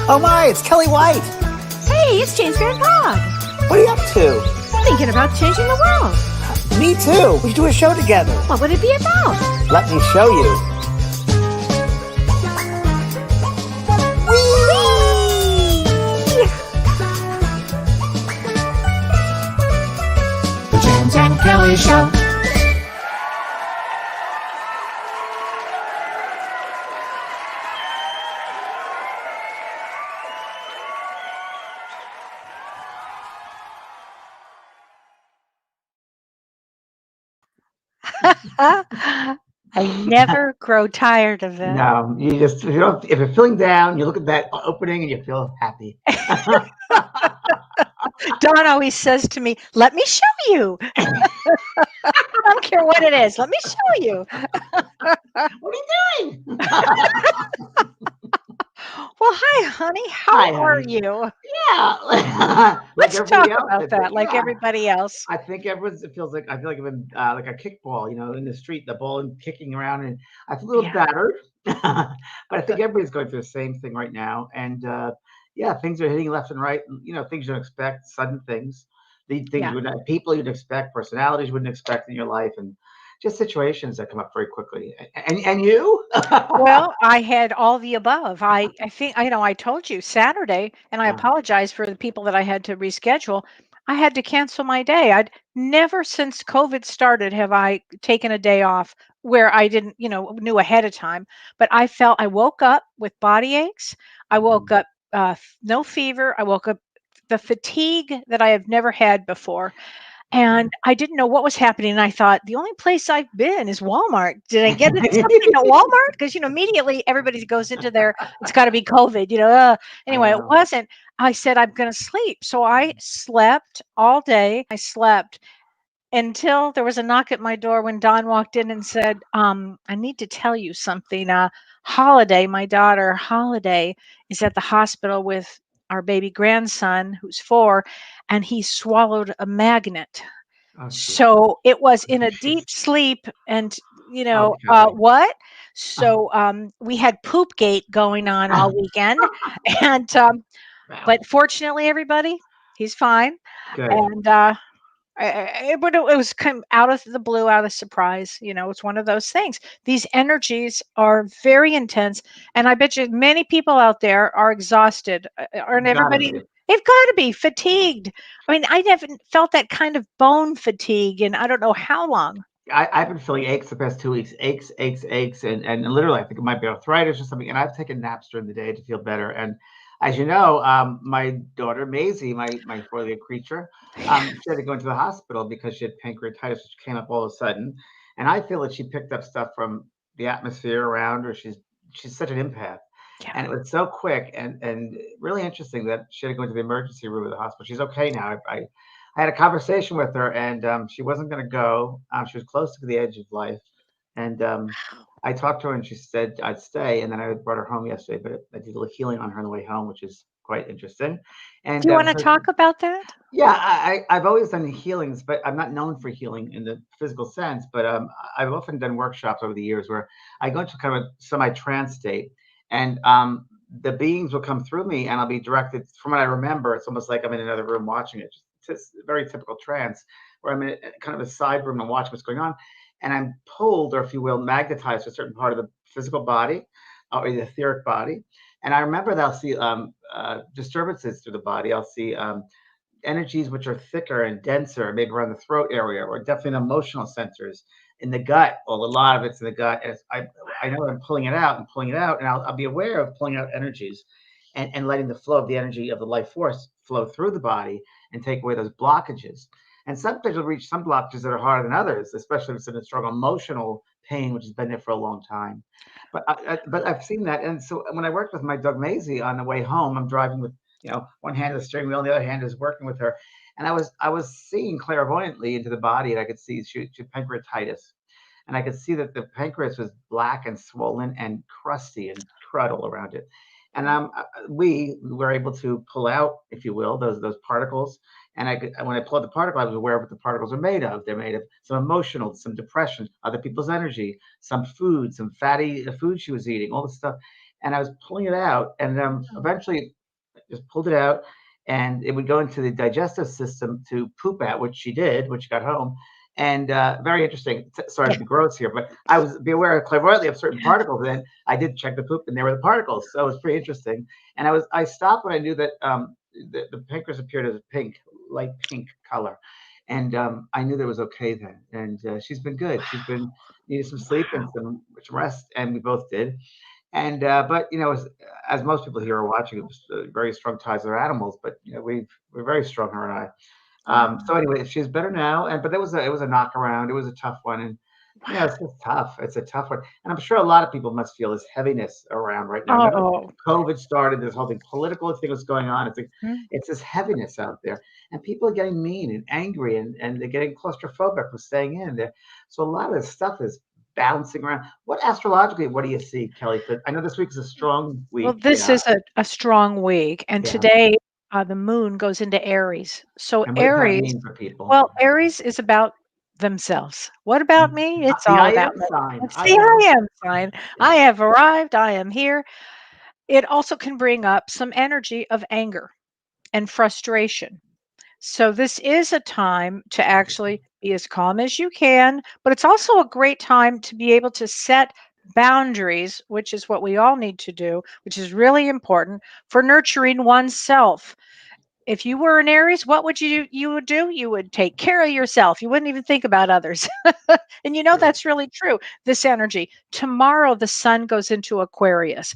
Oh my, it's Kellee White. Hey, it's James Van Praagh. What are you up to? Thinking about changing the world. Me too. We should do a show together. What would it be about? Let me show you. The James and Kellee Show. I never grow tired of it. No, if you're feeling down, you look at that opening and you feel happy. Don always says to me, "Let me show you." I don't care what it is. Let me show you. What are you doing? Well, hi, honey. How Hi, are honey. you? Yeah. Let's talk about that, like everybody else. I think everyone's. I feel like I've been like a kickball, in the street, the ball and kicking around, and I feel a little battered. But I think everybody's going through the same thing right now, and things are hitting left and right. Things you don't expect, sudden things, the things people you'd expect, personalities you wouldn't expect in your life, and just situations that come up very quickly. And you? Well, I had all the above. I think I told you Saturday, and I apologize for the people that I had to reschedule. I had to cancel my day. I'd never since COVID started have I taken a day off where I didn't, knew ahead of time. But I woke up with body aches. I woke up no fever. I woke up the fatigue that I have never had before. And I didn't know what was happening. And I thought, the only place I've been is Walmart. Did I get something at Walmart? Because, immediately everybody goes into their, it's got to be COVID, Anyway, it wasn't. I said, I'm going to sleep. So I slept all day. I slept until there was a knock at my door when Don walked in and said, I need to tell you something. Holiday, my daughter, Holiday, is at the hospital with our baby grandson, who's 4, and he swallowed a magnet. So it was in a deep sleep, and what? So we had poop gate going on all weekend, and but fortunately, everybody, he's fine, Good. and it was kind of out of the blue, out of surprise. It's one of those things. These energies are very intense, and I bet you many people out there are exhausted. Aren't everybody? They've got to be fatigued. I mean, I haven't felt that kind of bone fatigue in I don't know how long. I've been feeling aches the past 2 weeks, aches, and literally, I think it might be arthritis or something. And I've taken naps during the day to feel better. And as you know, my daughter Maisie, my 4-legged creature, she had to go into the hospital because she had pancreatitis, which came up all of a sudden. And I feel that she picked up stuff from the atmosphere around her. She's such an empath. Yeah. And it was so quick and really interesting that she had to go into the emergency room of the hospital. She's okay now. I had a conversation with her, and she wasn't going to go. She was close to the edge of life, and I talked to her, and she said I'd stay. And then I brought her home yesterday, but I did a little healing on her on the way home, which is quite interesting. And do you want to talk about that? Yeah, I've always done healings, but I'm not known for healing in the physical sense. But I've often done workshops over the years where I go into kind of a semi-trance state, and the beings will come through me, and I'll be directed. From what I remember, it's almost like I'm in another room watching it. It's a very typical trance where I'm in kind of a side room and watching what's going on, and I'm pulled, or if you will, magnetized to a certain part of the physical body or the etheric body. And I remember that I'll see disturbances through the body. I'll see energies which are thicker and denser, maybe around the throat area, or definitely in emotional centers in the gut. Well, a lot of it's in the gut. And I know I'm pulling it out, and I'll be aware of pulling out energies and letting the flow of the energy of the life force flow through the body and take away those blockages. And sometimes you'll reach some blockages that are harder than others, especially if it's in a strong emotional pain, which has been there for a long time. But I've seen that. And so when I worked with my dog Maisie on the way home, I'm driving with one hand of the steering wheel, and the other hand is working with her. And I was seeing clairvoyantly into the body, and I could see she had pancreatitis. And I could see that the pancreas was black and swollen and crusty and crud all around it. And we were able to pull out, if you will, those particles. And when I pulled the particle, I was aware of what the particles are made of. They're made of some emotional, some depression, other people's energy, some food, some fatty food she was eating, all this stuff. And I was pulling it out, and eventually just pulled it out, and it would go into the digestive system to poop at, which she did when she got home. And very interesting. Sorry to be gross here, but I was be aware clairvoyantly of certain particles. And then I did check the poop, and there were the particles. So it was pretty interesting. And I stopped when I knew that the pancreas appeared as a pink, light pink color, and I knew that it was okay then. And she's been good. She's been needed some sleep and some rest, and we both did. And but as most people here are watching, it was very strong ties with our animals. But we're very strong, her and I. So anyway, she's better now, and but it was a knock around. It was a tough one, and it's just tough. It's a tough one, and I'm sure a lot of people must feel this heaviness around right now. Oh, COVID started, this whole thing, political thing was going on. It's like mm. it's this heaviness out there, and people are getting mean and angry, and they're getting claustrophobic for staying in there. So a lot of this stuff is bouncing around. What astrologically, what do you see, Kellee? I know this week is a strong Well, week. this is a strong week, and Yeah. today the moon goes into Aries. So And what does that Aries, mean for people? well, Aries is about themselves. What about me? It's The all I about am me. sign. It's I the am. I am sign. I Yeah. have arrived. I am here. It also can bring up some energy of anger and frustration. So this is a time to actually be as calm as you can, but it's also a great time to be able to set boundaries, which is what we all need to do, which is really important for nurturing oneself. If you were an Aries, what would you would do? You would take care of yourself. You wouldn't even think about others. And True. that's really true. This energy. Tomorrow the sun goes into Aquarius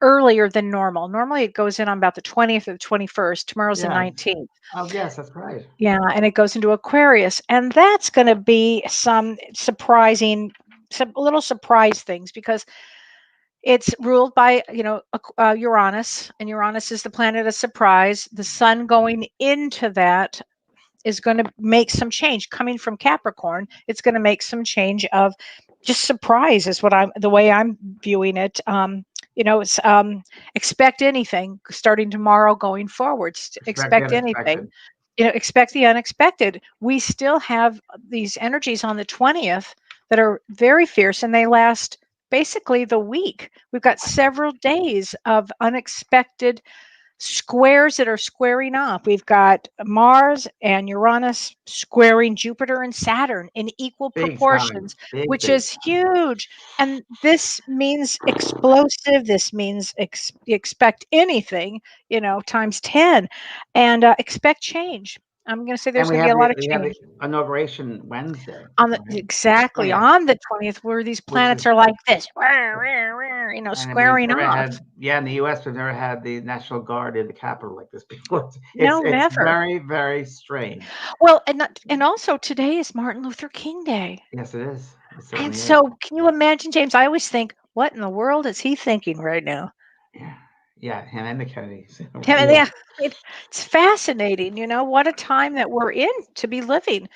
earlier than normal. Normally it goes in on about the 20th or the 21st. Tomorrow's the Yeah. 19th. Oh, yes, that's right. Yeah, and it goes into Aquarius, and that's going to be some surprising, some little surprise things because it's ruled by Uranus, and Uranus is the planet of surprise. The sun going into that is going to make some change. Coming from Capricorn, it's going to make some change of just surprise is what I'm the way I'm viewing it. It's expect anything starting tomorrow going forwards. Respect the Expect anything. unexpected. Expect the unexpected. We still have these energies on the 20th that are very fierce, and they last basically the week. We've got several days of unexpected squares that are squaring off. We've got Mars and Uranus squaring Jupiter and Saturn in equal Big time. proportions, Big, which big is time. huge. And this means explosive. This means expect anything, times 10, and expect change. I'm going to say And there's going to be a lot of we have the change inauguration Wednesday, on the right? exactly 20th, on the 20th, where these which planets is are like this, and we've squaring never off. had, yeah, in the US, we've never had the National Guard in the Capitol like this before. No, It's never. very, very strange. Well, and also today is Martin Luther King Day. Yes, it is. It And certainly is. so can you imagine, James? I always think, what in the world is he thinking right now? Yeah. Yeah, him and the Kennedys. Yeah, Yeah. it's fascinating, what a time that we're in to be living.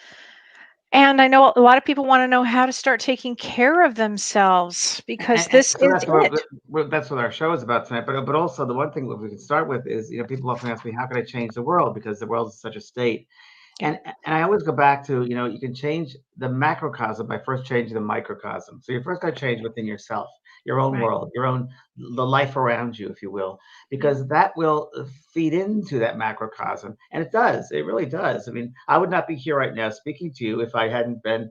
And I know a lot of people want to know how to start taking care of themselves because And this so is that's it. that's what our show is about tonight. But also the one thing that we can start with is people often ask me, how can I change the world, because the world is such a state. Yeah. And I always go back to, you can change the macrocosm by first changing the microcosm. So you first got to change within yourself, your own Right. world, the life around you, if you will, Yeah. because that will feed into that macrocosm. And it does. It really does. I mean, I would not be here right now speaking to you if I hadn't been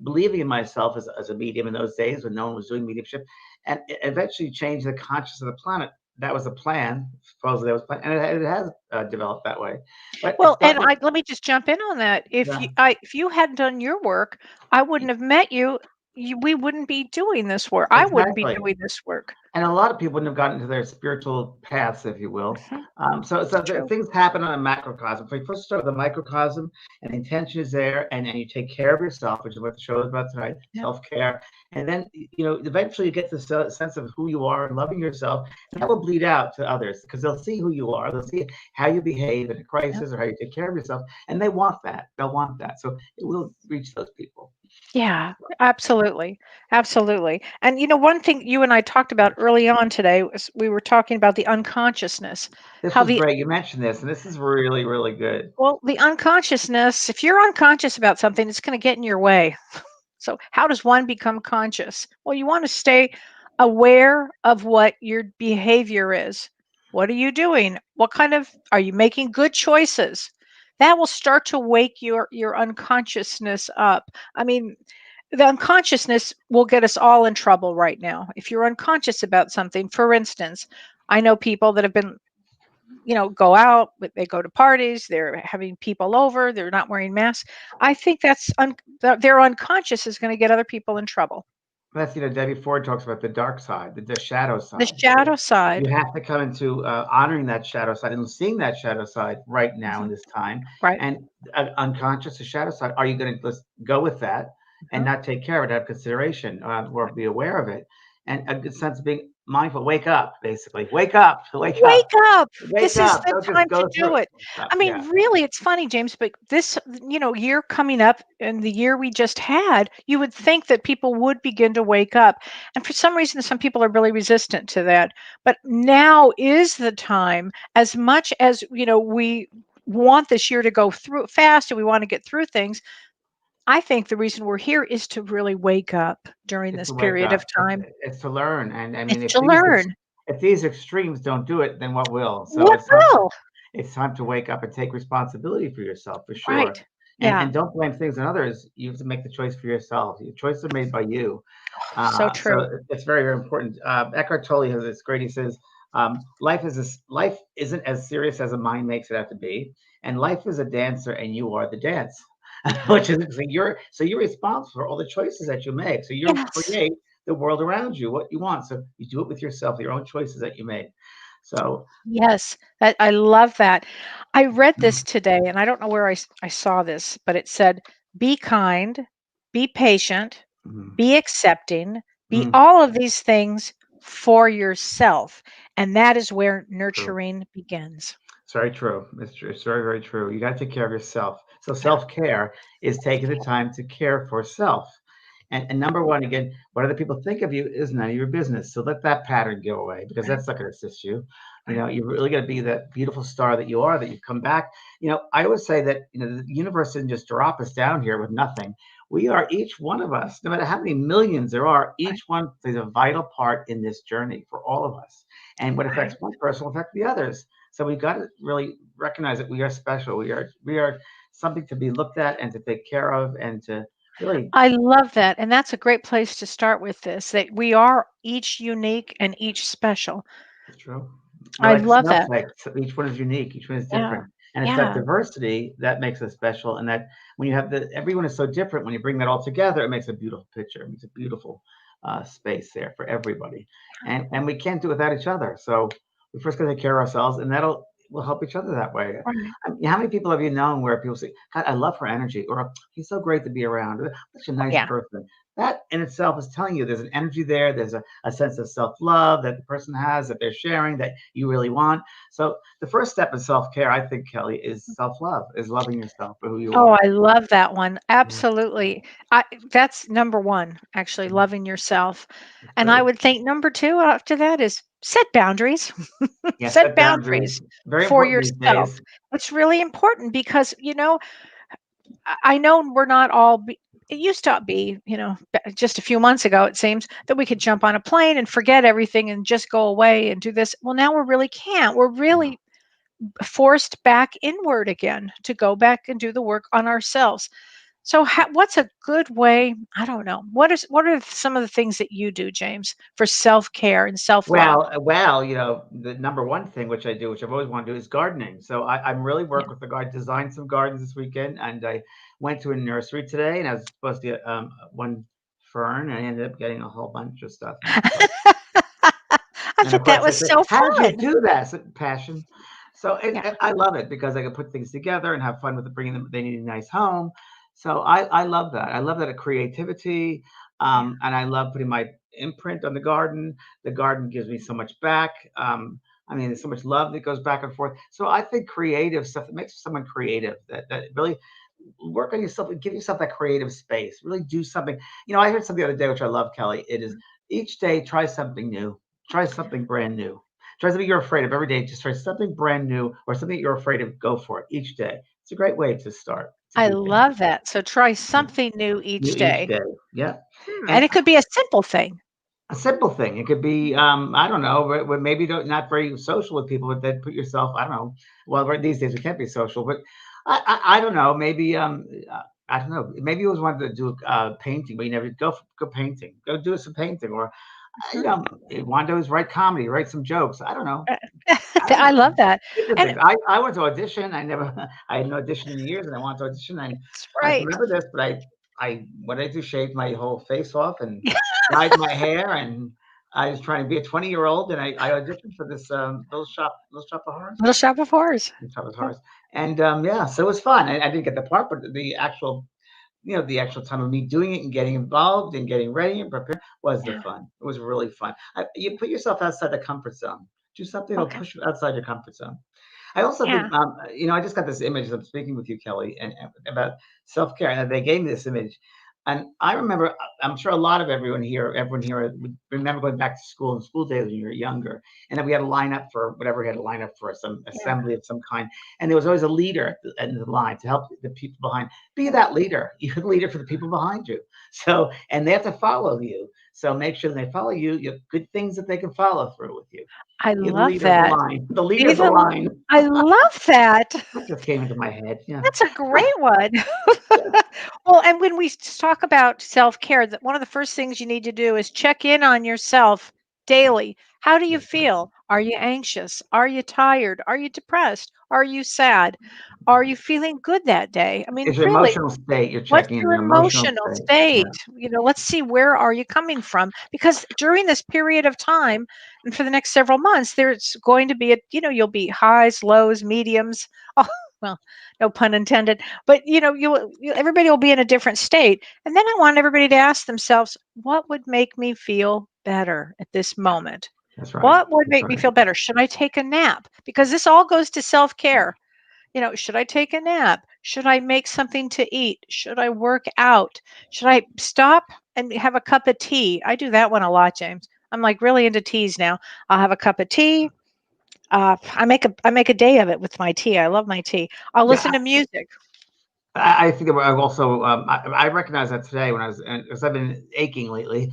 believing in myself as a medium in those days when no one was doing mediumship, and eventually change the consciousness of the planet. That was the plan. Supposedly that was plan, and it has developed that way. But it Well, and started. let me just jump in on that. Yeah, If you hadn't done your work, I wouldn't have met you. We wouldn't be doing this work. I wouldn't be exactly. doing this work. And a lot of people wouldn't have gotten into their spiritual paths, if you will. Mhm. So the True. things happen on a macrocosm. So you first start with the microcosm, and the intention is there, and you take care of yourself, which is what the show is about tonight, Yeah. self-care. And then, eventually you get this sense of who you are and loving yourself, and that will bleed out to others because they'll see who you are. They'll see how you behave in a Yeah. crisis or how you take care of yourself, and they want that. They'll want that. So it will reach those people. Yeah, absolutely. Absolutely. And one thing you and I talked about early on today was we were talking about the unconsciousness. This How was the great. You mentioned this, and this is really, really good. well, the unconsciousness, if you're unconscious about something, it's going to get in your way. So, how does one become conscious? Well, you want to stay aware of what your behavior is. What are you doing? What kind of are you making good choices? That will start to wake your unconsciousness up. I mean, the unconsciousness will get us all in trouble right now. If you're unconscious about something, for instance, I know people that have been, go out, but they go to parties, they're having people over, they're not wearing masks. I think their unconscious is going to get other people in trouble. That's, Debbie Ford talks about the dark side, the shadow The side. shadow You side. have to come into honoring that shadow side and seeing that shadow side right now in Mhm. this time. Right. And unconscious, the shadow side, are you going to just go with that and Mhm. not take care of it, have consideration, or be aware of it? And a good sense of being mindful. Wake up, basically. Wake up, wake up, Wake up. wake This is up. the Don't just time go to through do it. it. Wake up. I mean, Yeah, really, it's funny, James, but this, year coming up and the year we just had, you would think that people would begin to wake up. And for some reason, some people are really resistant to that. But now is the time, as much as, we want this year to go through fast and we want to get through things. I think the reason we're here is to really wake up during it's this to wake period of up. time. It's to learn. And I mean, It's to learn. if these extremes don't do it, then what will? So What will? it's time to wake up and take responsibility for yourself, for sure. Right. And Yeah. don't blame things on others. You have to make the choice for yourself. Your choices are made by you. So So true. it's very, very important. Eckhart Tolle has this great. He says, life isn't as serious as a mind makes it out to be, and life is a dancer, and you are the dance." Which is interesting. You're responsible for all the choices that you make. So you Yes. create the world around you, what you want. So you do it with yourself, your own choices that you made. So Yes. I love that. I read this today, and I don't know where I saw this, but it said, be kind, be patient, mm, be accepting, be mm, all of these things for yourself. And that is where true. nurturing begins. It's very true. It's true. It's very, very true. You got to take care of yourself. So Yeah. self-care is taking the time to care for self. And number one, again, what other people think of you is none of your business. So let that pattern go away because Right. that's not going to assist you. Right. You really got to be that beautiful star that you are, that you've come back. I always say that, the universe didn't just drop us down here with nothing. We are, each one of us, no matter how many millions there are, Right. each one plays a vital part in this journey for all of us. And what affects Right. one person will affect the others. So we've got to really recognize that we are special. We are something to be looked at and to take care of and to really. I love that. And that's a great place to start with this, that we are each unique and each special. It's true. We're I like love that. snowflakes. Each one is unique. Each one is Yeah. different, and it's that Yeah. diversity that makes us special. And that when you have everyone is so different. When you bring that all together, it makes a beautiful picture. It makes a beautiful space there for everybody. And we can't do it without each other. So we first got to take care of ourselves, and we'll help each other that way. Right. I mean, how many people have you known where people say, "God, I love her energy," or "He's so great to be around," or "Such a nice Yeah. person." That in itself is telling you there's an energy there. There's a sense of self-love that the person has, that they're sharing, that you really want. So the first step in self-care, I think, Kelly, is self-love, is loving yourself for who you Oh, are. I love that one. Yeah, Absolutely. That's number 1, actually, mm, loving yourself. that's And I great. would think number 2 after that is set boundaries. Yeah, Set set boundaries boundaries. Very for important these yourself. days. It's really important because, I know we're not all it used to be, just a few months ago, it seems that we could jump on a plane and forget everything and just go away and do this. Well, now we really can't. We're No. really forced back inward again to go back and do the work on ourselves. So, what's a good way? I don't know. What are some of the things that you do, James, for self care and self love? Well, the number one thing which I do, which I've always wanted to do, is gardening. So I'm really Yeah. working with the garden, designed some gardens this weekend, and I went to a nursery today, and I was supposed to get one fern, and I ended up getting a whole bunch of stuff. I And of think that course, they was say, so "How did you fun. do that?" I said, passion. So Yeah. I love it because I can put things together and have fun with it, bringing them. They need a nice home, so I love that. I love that creativity, Yeah. and I love putting my imprint on the garden. The garden gives me so much back. I mean, there's so much love that goes back and forth. So I think creative stuff that makes someone creative, that really work on yourself and give yourself that creative space. Really do something. I heard something the other day, which I love, Kelly. It is each day try something new, try something brand new. Try something you're afraid of every day. Just try something brand new or something you're afraid of. Go for it each day. It's a great way to start to I do things. love that. So try Yeah. something new New each each day. day. Yeah. And And it could be a simple thing. a simple thing. It could be, I don't know, maybe not very social with people, but then put yourself, I don't know. Well, these days we can't be social, but I don't know. Maybe, I don't know. Maybe you always wanted to do painting, but you never go painting. Go do some painting, or you Mhm. know, you want to always write comedy, write some jokes. I don't know. I don't I know. love that. Different And things. I went to audition. I never, I had no audition in years, and I wanted to audition. And it's I right. remember this, but what did I do? Shaved my whole face off and dyed my hair, and I was trying to be a 20-year-old, and I auditioned for this little shop of horrors. Little Shop of Horrors. Little shop of Yeah. horrors, and yeah, so it was fun. I didn't get the part, but the actual, the actual time of me doing it and getting involved and getting ready and prepared was the Yeah. fun. It was really fun. You put yourself outside the comfort zone. Do something that'll Okay. push you outside your comfort zone. I also Yeah. think, I just got this image as I'm speaking with you, Kelly, and about self care, and they gave me this image, and I remember. I'm sure a lot of everyone here would remember going back to school in school days when you were younger, and then we had to line up for whatever we had to line up for, some Yeah. assembly of some kind, and there was always a leader at the end of the line to help the people behind. Be Yeah. that leader. You're the leader for the people behind you. So, and they have to follow you. So make sure they follow you. You have good things that they can follow through with you. I You're the love leader of the that. line. The leader Be of the the line. I love that. That just came into my head. Yeah. That's a great one. Yeah. Well, and when we talk about self-care, that one of the first things you need to do is check in on yourself daily. How do you That's right. feel? Are you anxious? Are you tired? Are you depressed? Are you sad? Are you feeling good that day? I mean, It's your really, emotional state. You're what's checking in your your emotional emotional state. state? Yeah. Let's see, where are you coming from? Because during this period of time and for the next several months, there's going to be you'll be highs, lows, mediums. Oh, well, no pun intended. But everybody will be in a different state. And then I want everybody to ask themselves, what would make me feel better at this moment? That's right. What would That's make me right. feel better? Should I take a nap? Because this all goes to self-care. Should I take a nap? Should I make something to eat? Should I work out? Should I stop and have a cup of tea? I do that one a lot, James. I'm like really into teas now. I'll have a cup of tea. I make a day of it with my tea. I love my tea. I'll listen Yeah. to music. I think that I've also, I recognize that today when because I've been aching lately,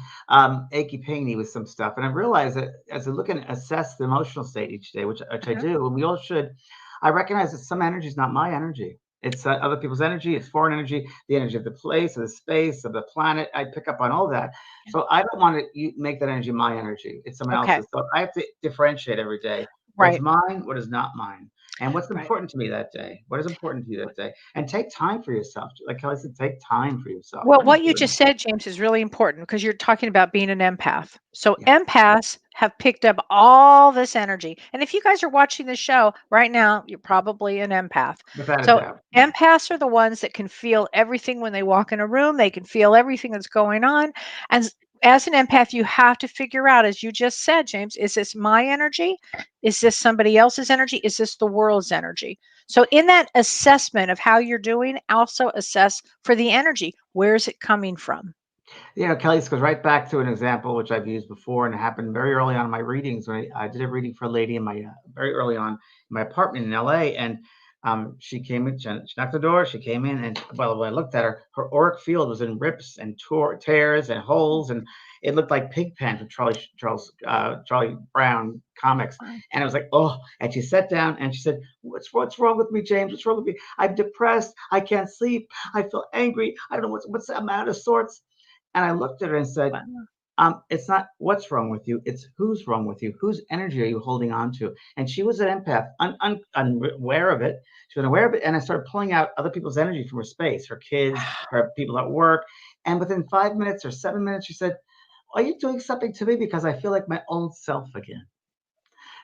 achy painy with some stuff. And I realized that as I look and assess the emotional state each day, which I Mhm. do, and we all should, I recognize that some energy is not my energy. It's other people's energy. It's foreign energy, the energy of the place, of the space, of the planet. I pick up on all that. So I don't want to make that energy my energy. It's someone Okay. else's. So I have to differentiate every day. What's Right. mine? What is not mine? And what's Right. important to me that day? What is important to you that day? And take time for yourself. Like Kelly said, take time for yourself. Well, Very what you important. just said, James, is really important because you're talking about being an empath. So Yeah, empaths have picked up all this energy. And if you guys are watching the show right now, you're probably an empath. without a So doubt. Yeah, empaths are the ones that can feel everything when they walk in a room. They can feel everything that's going on. And as an empath, you have to figure out, as you just said, James, is this my energy? Is this somebody else's energy? Is this the world's energy? So, in that assessment of how you're doing, also assess for the energy. Where is it coming from? Kelly, this goes right back to an example which I've used before, and it happened very early on in my readings when I did a reading for a lady in my very early on in my apartment in LA, and she came in, she knocked the door, she came in, and well, when I looked at her, her auric field was in rips and tears and holes, and it looked like Pigpen from Charlie Brown comics. Wow. And I was like, oh, and she sat down and she said, what's wrong with me, James? What's wrong with me? I'm depressed. I can't sleep. I feel angry. I don't know what's I'm out of sorts. And I looked at her and said, Wow. it's not what's wrong with you, it's who's wrong with you. Whose energy are you holding on to? And she was an empath, unaware of it. She was unaware of it. And I started pulling out other people's energy from her space, her kids, her people at work. And within 5 minutes or 7 minutes, she said, are you doing something to me? Because I feel like my old self again.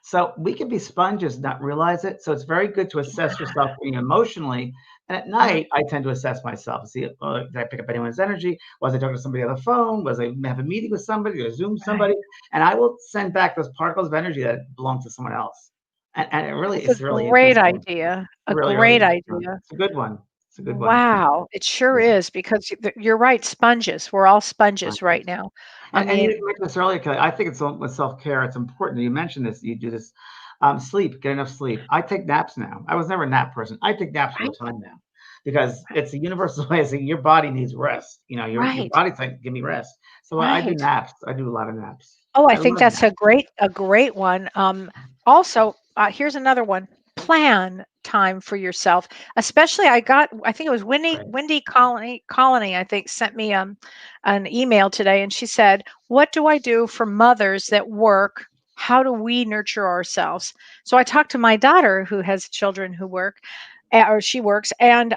So we can be sponges, not realize it. So it's very good to assess yourself emotionally. And at Uh-huh. night, I tend to assess myself. See, did I pick up anyone's energy? Was I talking to somebody on the phone? Was I have a meeting with somebody or Zoom Right. somebody? And I will send back those particles of energy that belong to someone else. And That's it's a really great interesting. idea. A Really, really great interesting. idea. It's a good one. It's a good one. Wow. It sure Yeah. is because you're right. Sponges. We're all sponges right Sponges. now. I And mean, you mentioned this earlier, Kelly. I think it's with self care. It's important. You mentioned this. You do this. Sleep. Get enough sleep. I take naps now. I was never a nap person. I take naps all right. the time now because it's a universal way of saying your body needs rest. Your Right. body's like, give me rest. So I do Right. naps. I do a lot of naps. Oh, I I think love that's naps. a great one. Also, here's another one. Plan time for yourself. Especially, I think it was Right. Wendy Colony, I think, sent me an email today, and she said, "What do I do for mothers that work? How do we nurture ourselves?" So I talked to my daughter who has children who work, or she works, and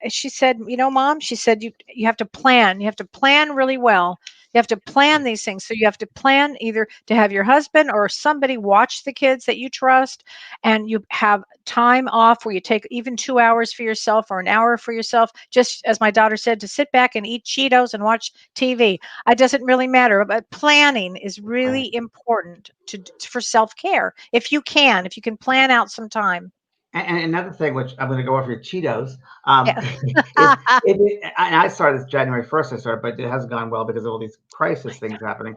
she said, Mom, she said, you have to plan. You have to plan really well. You have to plan these things. So you have to plan either to have your husband or somebody watch the kids that you trust, and you have time off where you take even 2 hours for yourself or an hour for yourself, just as my daughter said, to sit back and eat Cheetos and watch TV. It doesn't really matter, but planning is Right. really important for self-care. If you can plan out some time. And another thing, which I'm going to go off your Cheetos, Yeah. is and I started this January 1st. I started, but it hasn't gone well because of all these crisis things happening.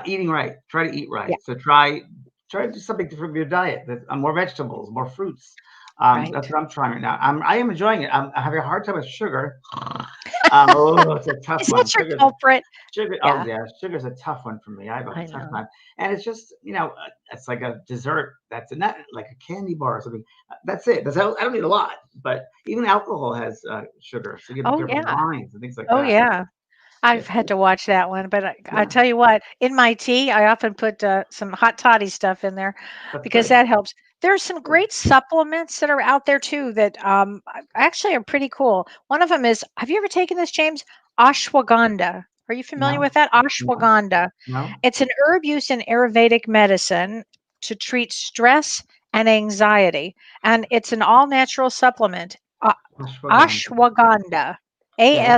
Eating right, try to eat Yeah, right. So try to do something different with your diet. More vegetables, more fruits. That's right. what I'm trying right now. I am enjoying it. I'm having a hard time with sugar. It's a tough Is one. that your culprit? Sugar. Oh Yeah, yeah, sugar's a tough one for me. I have a I tough know. time, and it's just it's like a dessert. That's not like a candy bar or something. That's it. I don't need a lot, but even alcohol has sugar, so you gotta be Oh, careful. yeah. Wines and things like Oh, that. yeah. I've It's had to watch that one, but I yeah, tell you what, in my tea, I often put some hot toddy stuff in there that's because good. that helps. There's some great supplements that are out there too that actually are pretty cool. One of them is, have you ever taken this, James? Ashwagandha. Are you familiar No, with that? no, Ashwagandha. no. It's an herb used in Ayurvedic medicine to treat stress and anxiety, and it's an all-natural supplement. Ashwagandha. Ashwagandha. Okay.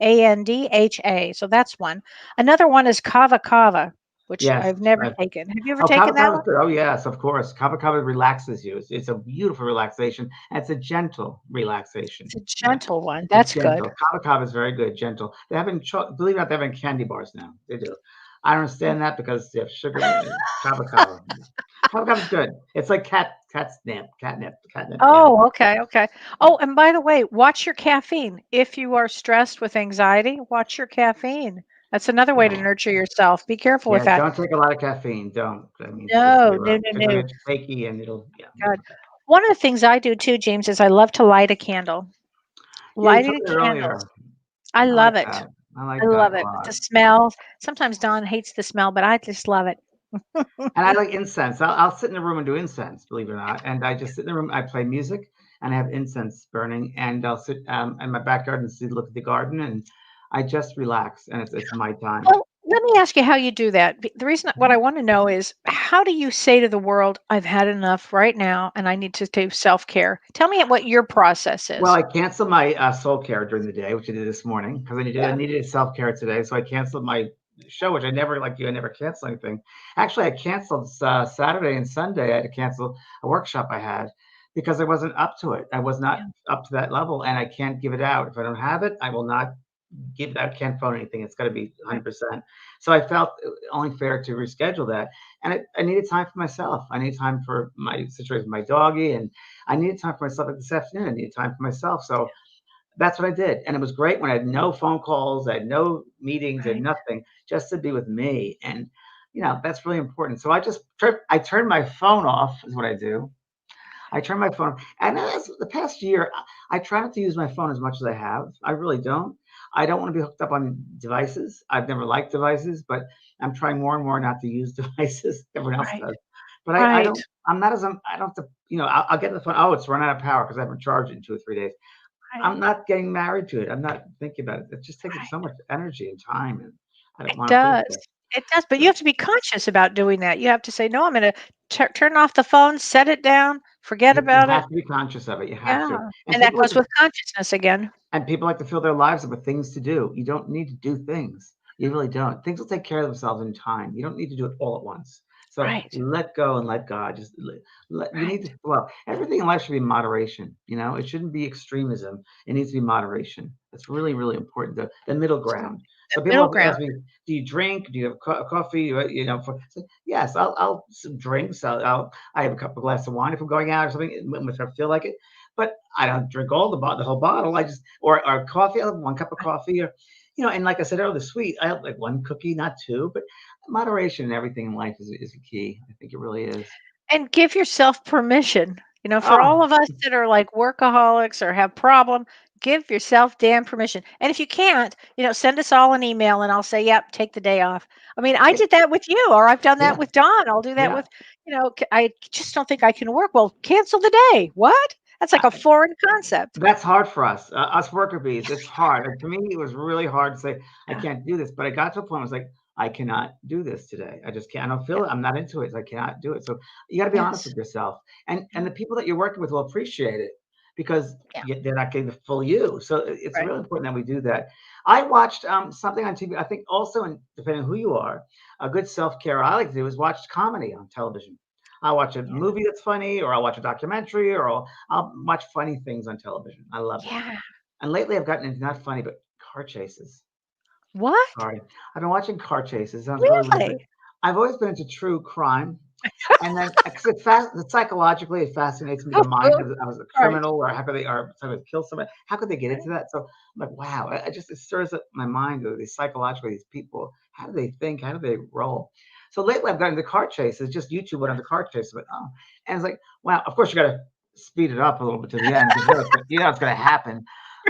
Ashwagandha. So that's one. Another one is kava kava, which Yes. I've never taken. Have you ever Oh, taken kava that kava is one? good. Oh, yes, of course. Kava kava relaxes you. It's a beautiful relaxation, and it's a gentle relaxation. It's a Yeah, gentle one. it's That's good. gentle. Kava kava is very good, gentle. They have believe it or not, they have in candy bars now. They do. I don't understand that because they have sugar in it. Kava kava. Kava kava is good. It's like catnip. Yeah. Oh, okay, okay. Oh, and by the way, watch your caffeine. If you are stressed with anxiety, watch your caffeine. That's another way to Yeah. nurture yourself. Be careful with Yeah. that. Don't take a lot of caffeine. Don't. I mean, No, no, no, it's gonna no. get you shaky and it'll yeah. God. One of the things I do too, James, is I love to light a candle. Yeah, you told Lighting me candles. earlier. I I like love it. that. I I like that love a it. The lot. smell. Sometimes Don hates the smell, but I just love it. And I like incense. I'll sit in a room and do incense, believe it or not. And I just sit in the room. I play music, and I have incense burning. And I'll sit in my backyard and look at the garden, and I just relax. And it's my time. Well, let me ask you how you do that. The reason what I want to know is how do you say to the world, I've had enough right now and I need to do self-care? Tell me what your process Well, is. I canceled my soul care during the day, which I did this morning because I Yeah. needed self care today. So I canceled my show, which I never like you. I never cancel anything. Actually, I canceled Saturday and Sunday. I had to cancel a workshop I had because I wasn't up to it. I was not Yeah. up to that level, and I can't give it out. If I don't have it, I will not give it. I can't phone anything. It's got to be Right. 100%. So I felt only fair to reschedule that, and I needed time for myself. I needed time for my situation with my doggy, and I needed time for myself. Like this afternoon, I needed time for myself. So that's what I did. And it was great when I had no phone calls, I had no meetings, and Right. nothing, just to be with me. And, that's really important. So I turned my phone off, is what I do. I turn my phone, and as the past year, I try not to use my phone as much as I have. I really don't. I don't want to be hooked up on devices. I've never liked devices, but I'm trying more and more not to use devices. Everyone else Right. does. But I Right. don't, I'm not as, I don't have to, I'll get the phone. Oh, it's run out of power because I haven't charged it in 2 or 3 days. Right. I'm not getting married to it. I'm not thinking about it. It's just taking so Right. much energy and time, and I don't It want to do does. so. It does, but you So have to be conscious about doing that. You have to say, "No, I'm gonna turn off the phone, set it down, forget you about have it." to be conscious of it. You have to. Yeah. And that goes with consciousness again. And people like to fill their lives up with things to do. You don't need to do things. You really don't. Things will take care of themselves in time. You don't need to do it all at once. So Right. let go and let God. Just you need Right. to well, everything in life should be moderation. It shouldn't be extremism. It needs to be moderation. That's really, really important. The middle ground. The So people middle have ground. asked me, "Do you drink? Do you have coffee?" Yes, I'll some drinks. I have a couple of glasses of wine if I'm going out or something if I feel like it. But I don't drink all the whole bottle. I just or coffee. I have one cup of coffee, or and like I said earlier, the sweet. I have like one cookie, not two, but moderation in everything in life is a key. I think it really is. And give yourself permission. For all Oh, of us that are like workaholics or have problem, give yourself damn permission. And if you can't, send us all an email and I'll say, "Yep, take the day off." I mean, I it, did that with you, or I've done that yeah, with Don. I'll do that yeah. with, I just don't think I can work. Well, cancel the day. What? That's like a foreign concept. That's hard for us, us worker bees. It's hard. And for me, it was really hard to say, I Yeah. can't do this. But I got to a point where I was like, I cannot do this today. I just can't. I don't Yeah. feel it. I'm not into it. So I cannot do it. So you got to be honest Yes. with yourself. And Yeah. the people that you're working with will appreciate it because Yeah. they're not getting the full you. So it's Right. really important that we do that. I watched something on TV. I think also, depending on who you are, a good self care I like to do is watch comedy on television. I'll watch a Yeah. movie that's funny, or I'll watch a documentary, or I'll watch funny things on television. I love it. Yeah. And lately I've gotten into not funny, but car chases. What? Sorry. I've been watching car chases. Sounds really weird, but Really? I've always been into true crime. And then, because psychologically, it fascinates me the mind of I was a Right. criminal, or how could they, or someone kill somebody? How could they get into Right. that? So I'm like, wow, I just it stirs up my mind. These psychologically, these people, how do they think? How do they roll? So lately, I've gotten into car chases. Just YouTube went on the car chase, but and it's like, wow. Of course, you got to speed it up a little bit to the end because it's gonna happen.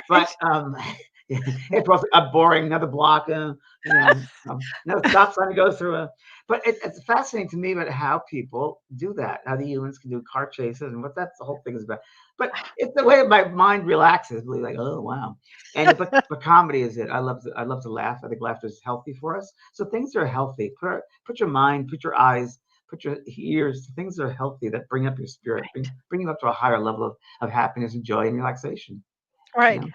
But Right. it's also a boring another block, another stop sign to go through. But it's fascinating to me about how people do that, how the humans can do car chases, and what that's the whole thing is about. But it's the way my mind relaxes, really like, oh wow. And but comedy is it. I love to laugh. I think laughter is healthy for us. So things that are healthy. Put your mind, put your eyes, put your ears, things that are healthy that bring up your spirit, bring you up to a higher level of happiness and joy and relaxation. You Right. know.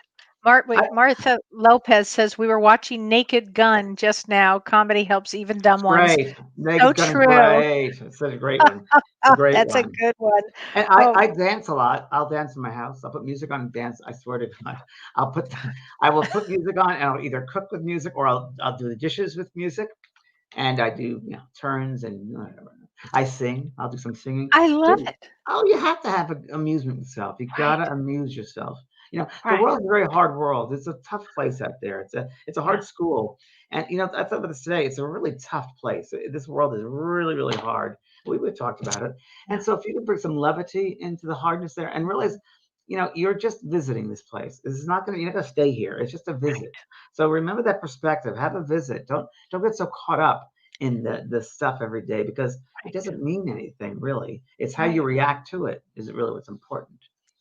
I, Martha Lopez says we were watching Naked Gun just now. Comedy helps even dumb it's ones. great. So Naked's got a true. great. It's such a great one. It's a great That's a one. good one. And Oh, I dance a lot. I'll dance in my house. I'll put music on and dance. I swear to God, I'll put I will put music on and I'll either cook with music or I'll do the dishes with music. And I do turns and whatever. I sing. I'll do some singing. I love So, it. oh, you have to have amusement with yourself. You Right. gotta amuse yourself. The Right. world's a very hard world. It's a tough place out there. It's a Yeah. hard school. And I thought about this today. It's a really tough place. This world is really, really hard. We talked about it. Yeah. And so if you can bring some levity into the hardness there and realize, you're just visiting this place. This is not gonna you're not gonna stay here. It's just a visit. So remember that perspective. Have a visit. Don't get so caught up in the stuff every day because it Right. doesn't mean anything really. It's how you Right. react to it is really what's important.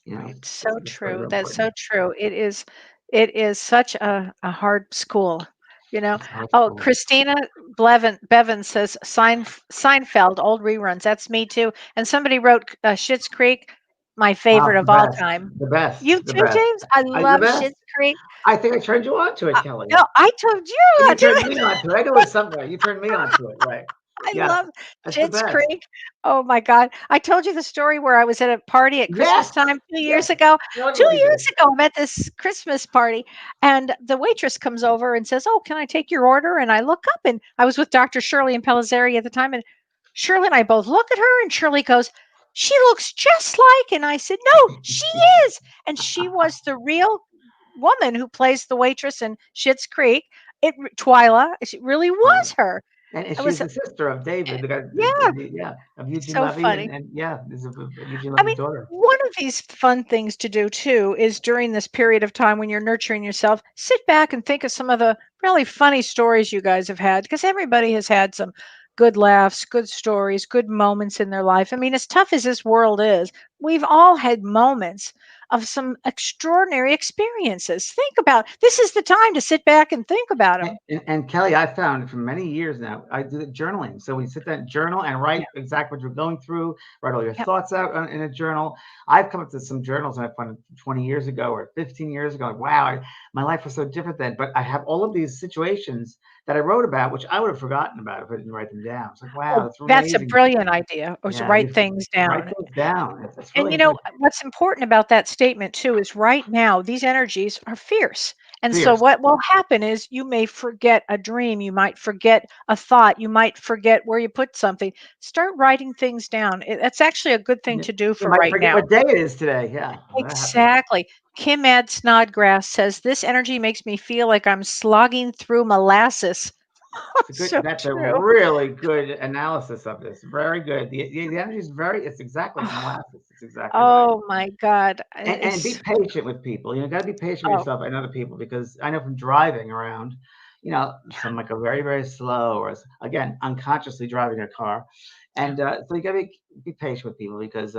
Right. So It's really, true. really That's so important. true. It is such a hard school, you know. It's hard Oh, school. Christina Bevan says Seinfeld, old reruns. That's me too. And somebody wrote Schitt's Creek, my Oh, favorite the of all best, time. the best, You the too, best. James? I The love best. Schitt's Creek. I think I turned you on to it, Uh, Kelly. no, I told you You not to turned it. me on to it. I knew it was somewhere. You turned me on to it, right? I Yes, love that's the Schitt's best. Creek. Oh my god. I told you the story where I was at a party at Christmas Yes, time 2 yes. years ago. Tell 2 everybody years this. ago, I'm at this Christmas party, and the waitress comes over and says, "Oh, can I take your order?" And I look up, and I was with Dr. Shirley and Pellizzeri at the time, and Shirley and I both look at her, and Shirley goes, "She looks just like," and I said, "No, she is." And she was the real woman who plays the waitress in Schitt's Creek. Twyla, it really Right. was her. And It she's was the sister of David, the guy, yeah, yeah, of it's Eugene so Levy, funny. and yeah, this is Eugene I Levy's mean, daughter. one of these fun things to do too is during this period of time when you're nurturing yourself, sit back and think of some of the really funny stories you guys have had because everybody has had some good laughs, good stories, good moments in their life. I mean, as tough as this world is, we've all had moments of some extraordinary experiences. Think about this is the time to sit back and think about them. And Kelly, I found for many years now, I do journaling. So we sit down, journal, and Yeah. write exactly what you're going through. Write all your Yep. thoughts out in a journal. I've come up to some journals I found 20 years ago or 15 years ago. Like, wow, my life was so different then. But I have all of these situations that I wrote about, which I would have forgotten about if I didn't write them down. It's like, wow, Oh, that's that's a amazing. brilliant idea. Or to Yeah, write things write down. things down. It's And really important. what's important about that statement too is right now these energies are fierce. And so Fierce. what will happen is you may forget a dream, you might forget a thought, you might forget where you put something. Start writing things down. That's actually a good thing You to do you for might right forget now. what day it is today. Yeah, well, that happens. Exactly. Kim Ad Snodgrass says this energy makes me feel like I'm slogging through molasses. It's a good. So That's a true. really good analysis of this. Very good. The energy is very. It's exactly it's molasses. It's exactly right. Oh my God. And be It's patient with people. You know, got to be patient with oh yourself and other people because I know from driving around, some like are very very slow or again unconsciously driving a car, and so you got to be patient with people because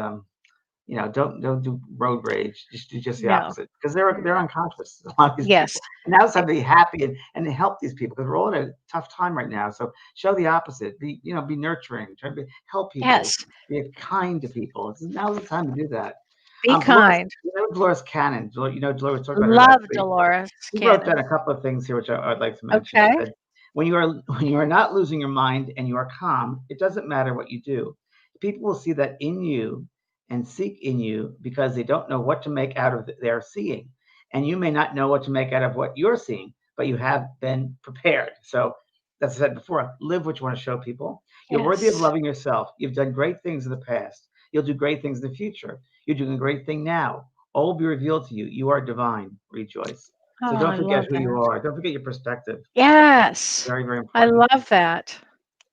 don't do road rage. Just do just the no. opposite because they're unconscious. A lot of these Yes. people, and now it's time to be happy and to help these people because we're all in a tough time right now. So show the opposite. Be nurturing. Try to help people. Yes. Be kind to people. Now's the time to do that. Be Dolores, kind. Dolores Cannon. Dolores talked about her last Love week. Dolores He wrote down Cannon. a couple of things here, which I'd like to mention. He Okay. said, when you are not losing your mind and you are calm, it doesn't matter what you do. People will see that in you and seek in you because they don't know what to make out of their seeing. And you may not know what to make out of what you're seeing, but you have been prepared. So, as I said before, live what you want to show people. You're worthy of Yes. loving yourself. You've done great things in the past. You'll do great things in the future. You're doing a great thing now. All will be revealed to you. You are divine. Rejoice. So Oh, don't I forget love who you that. are. Don't forget your perspective. Yes. Very, very I important. love that.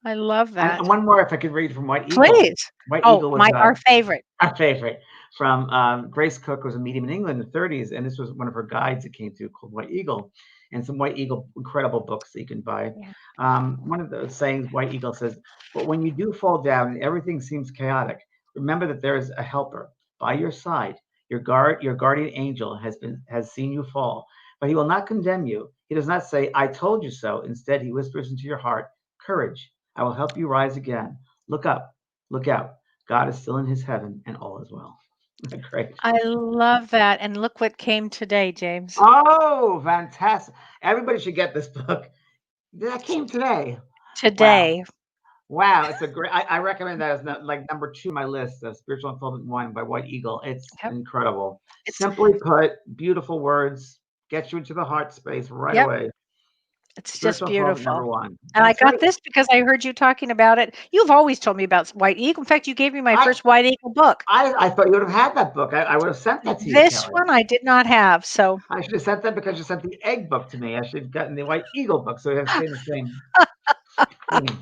I love And that. one more, if I could read from White Eagle. Please. White Oh, Eagle was my our favorite. our favorite from Grace Cook was a medium in England in the 30s, and this was one of her guides that came through called White Eagle, and some White Eagle incredible books that you can buy. Yeah. One of the sayings White Eagle says, "But when you do fall down and everything seems chaotic, remember that there is a helper by your side. Your guardian angel has seen you fall, but he will not condemn you. He does not say, 'I told you so.' Instead, he whispers into your heart, 'Courage! I will help you rise again. Look up, look out. God is still in his heaven and all is well.'" Great. I love that. And look what came today, James. Oh, fantastic. Everybody should get this book. That came today. Wow. Today. Wow. It's a great, I recommend that as like number 2 on my list, Spiritual Unfoldment 1 by White Eagle. It's Yep. incredible. It's Simply put, beautiful words, get you into the heart space right yep. away. It's just Spiritual Unfoldment beautiful. number 1. And I That's right. got this because I heard you talking about it. You've always told me about White Eagle. In fact, you gave me my I, first White Eagle book. I thought you would have had that book. I would have sent that to you, This Kelly. one I did not have. So I should have sent that because you sent the egg book to me. I should have gotten the White Eagle book so we have the same theme.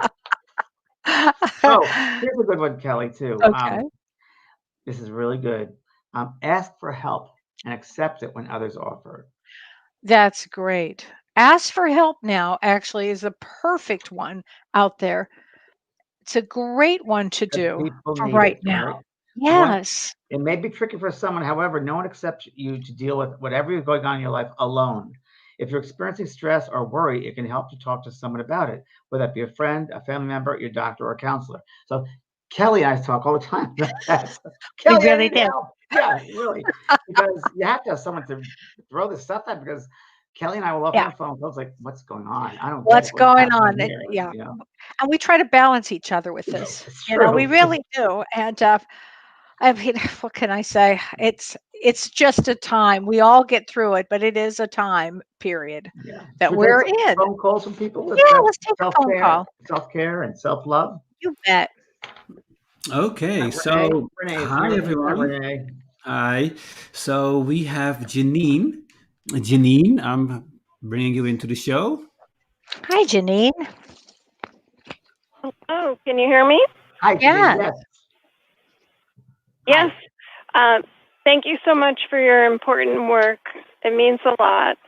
Oh, here's a good one, Kelly, too. okay. This is really good. Ask for help and accept it when others offer it. That's great. Ask for help now actually is a perfect one out there. It's a great one to Because do people for need right it, now. right? One, Yes. it may be tricky for someone, however, no one accepts you to deal with whatever is going on in your life alone. If you're experiencing stress or worry, it can help to talk to someone about it, whether that be a friend, a family member, your doctor, or a counselor. So Kelly and I talk all the time about that. So, We Kelly, I really need do. help. Yeah, really. Because you have to have someone to throw this stuff at because Kelly and I will often Yeah. on the phone. I was like, what's going on? I don't get What's it. What's going happening on? here? Yeah. And we try to balance each other with this. It's We true. really do. And I mean, what can I say? It's just a time. We all get through it, but it is a time period Yeah. that Should we take we're some in. phone calls from people with Yeah, let's take a phone call. self-care and self-love? You bet. Okay, Renee, so Renee's hi here. Hi, everyone. Renee. Hi. So we have Janine. Janine, I'm bringing you into the show. Hi, Janine. Oh, can you hear me? Hi, Janine. Yeah. Yes. Yes. Hi. Thank you so much for your important work. It means a lot.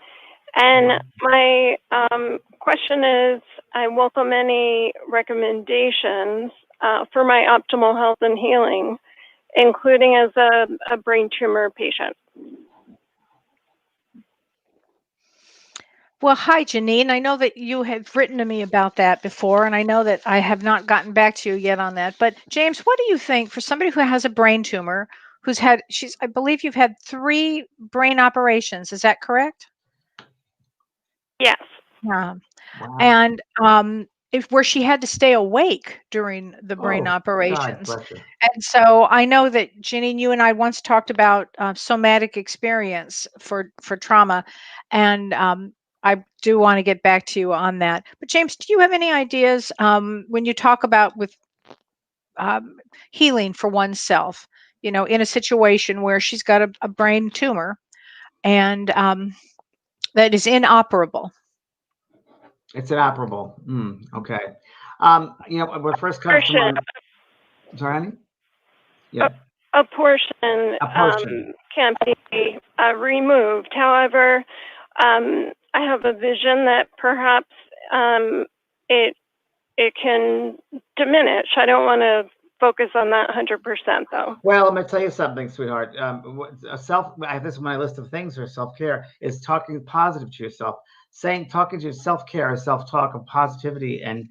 And my question is, I welcome any recommendations for my optimal health and healing, including as a brain tumor patient. Well, hi, Janine. I know that you have written to me about that before, and I know that I have not gotten back to you yet on that. But James, what do you think for somebody who has a brain tumor, I believe you've had 3 brain operations. Is that correct? Yes. Yeah. Wow. And where she had to stay awake during the brain Oh, God operations. bless her. And so I know that Janine, you and I once talked about somatic experience for trauma, and I do want to get back to you on that. But James, do you have any ideas when you talk about with healing for oneself? You know, in a situation where she's got a brain tumor and that is inoperable. It's inoperable. Okay. What first comes to Portion, mind? Sorry, honey? Yeah. a portion A portion. can be removed. However, I have a vision that perhaps it can diminish. I don't want to focus on that 100% though. Well, I'm going to tell you something, sweetheart. I have this on my list of things for self-care is talking positive to yourself, talking to your self-care, self-talk, and positivity. And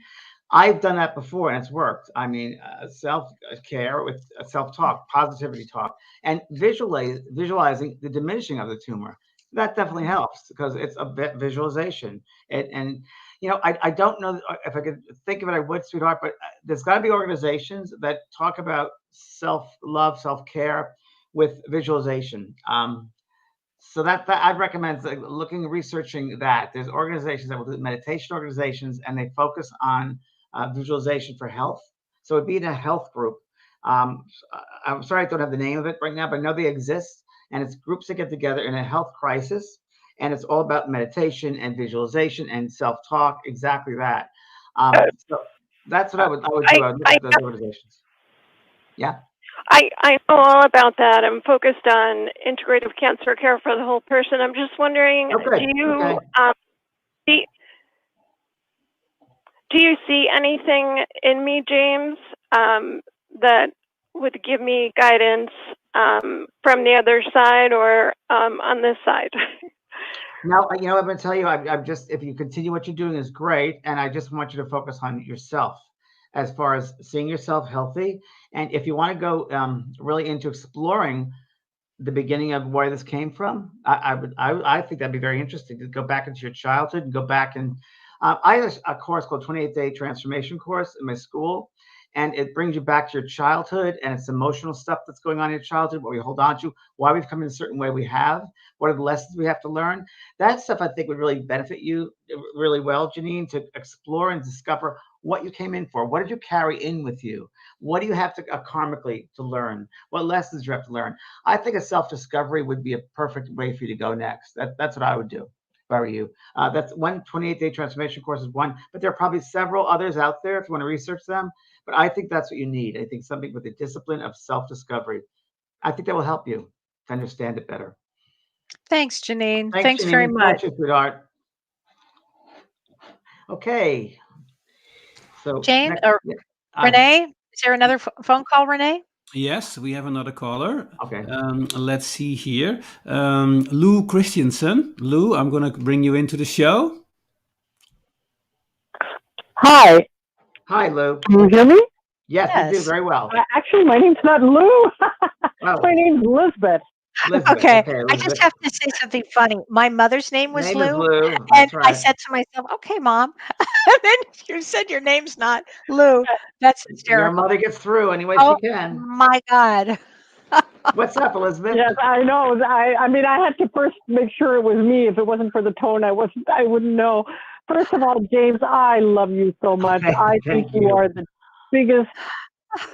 I've done that before, and it's worked. I mean, self-care with self-talk, positivity talk, and visualizing the diminishing of the tumor. That definitely helps because it's a bit visualization. And I don't know if I could think of it, I would, sweetheart, but there's got to be organizations that talk about self-love, self-care with visualization. So that I'd recommend researching that. There's organizations that will do meditation organizations, and they focus on visualization for health. So it'd be in a health group. I'm sorry I don't have the name of it right now, but I know they exist, and it's groups that get together in a health crisis, and it's all about meditation and visualization and self-talk. Exactly that. So that's what I would do. I would look at those organizations. Yeah. I know all about that. I'm focused on integrative cancer care for the whole person. I'm just wondering, do you see anything in me, James, that would give me guidance from the other side or on this side? No, I'm going to tell you, I'm just, if you continue what you're doing is great. And I just want you to focus on yourself as far as seeing yourself healthy. And if you want to go really into exploring the beginning of where this came from, I think that'd be very interesting to go back into your childhood and go back and I have a course called 28-Day Transformation Course in my school. And it brings you back to your childhood, and it's emotional stuff that's going on in your childhood, what we hold on to, why we've come in a certain way we have, what are the lessons we have to learn. That stuff I think would really benefit you really well, Janine, to explore and discover what you came in for. What did you carry in with you? What do you have to karmically to learn? What lessons do you have to learn? I think a self-discovery would be a perfect way for you to go next. That's what I would do if I were you. That's one 28-day transformation course is one, but there are probably several others out there if you want to research them. But I think that's what you need. I think something with the discipline of self-discovery. I think that will help you to understand it better. Thanks, Janine. Thanks Janine. very much. Sweetheart. Okay. So Jane or Renee, is there another phone call, Renee? Yes, we have another caller. Okay. Let's see here. Lou Christensen. Lou, I'm going to bring you into the show. Hi. Hi, Lou. Can you hear me? Yes, you do very well. Actually, my name's not Lou. My name's Elizabeth. Okay, I just have to say something funny. My mother's name was Lou, and I said to myself, "Okay, Mom," and then you said your name's not Lou. That's hysterical. Your mother gets through any way she can. My God. What's up, Elizabeth? Yes, I know. I mean, I had to first make sure it was me. If it wasn't for the tone, I wouldn't know. First of all, James, I love you so much. I think you are the biggest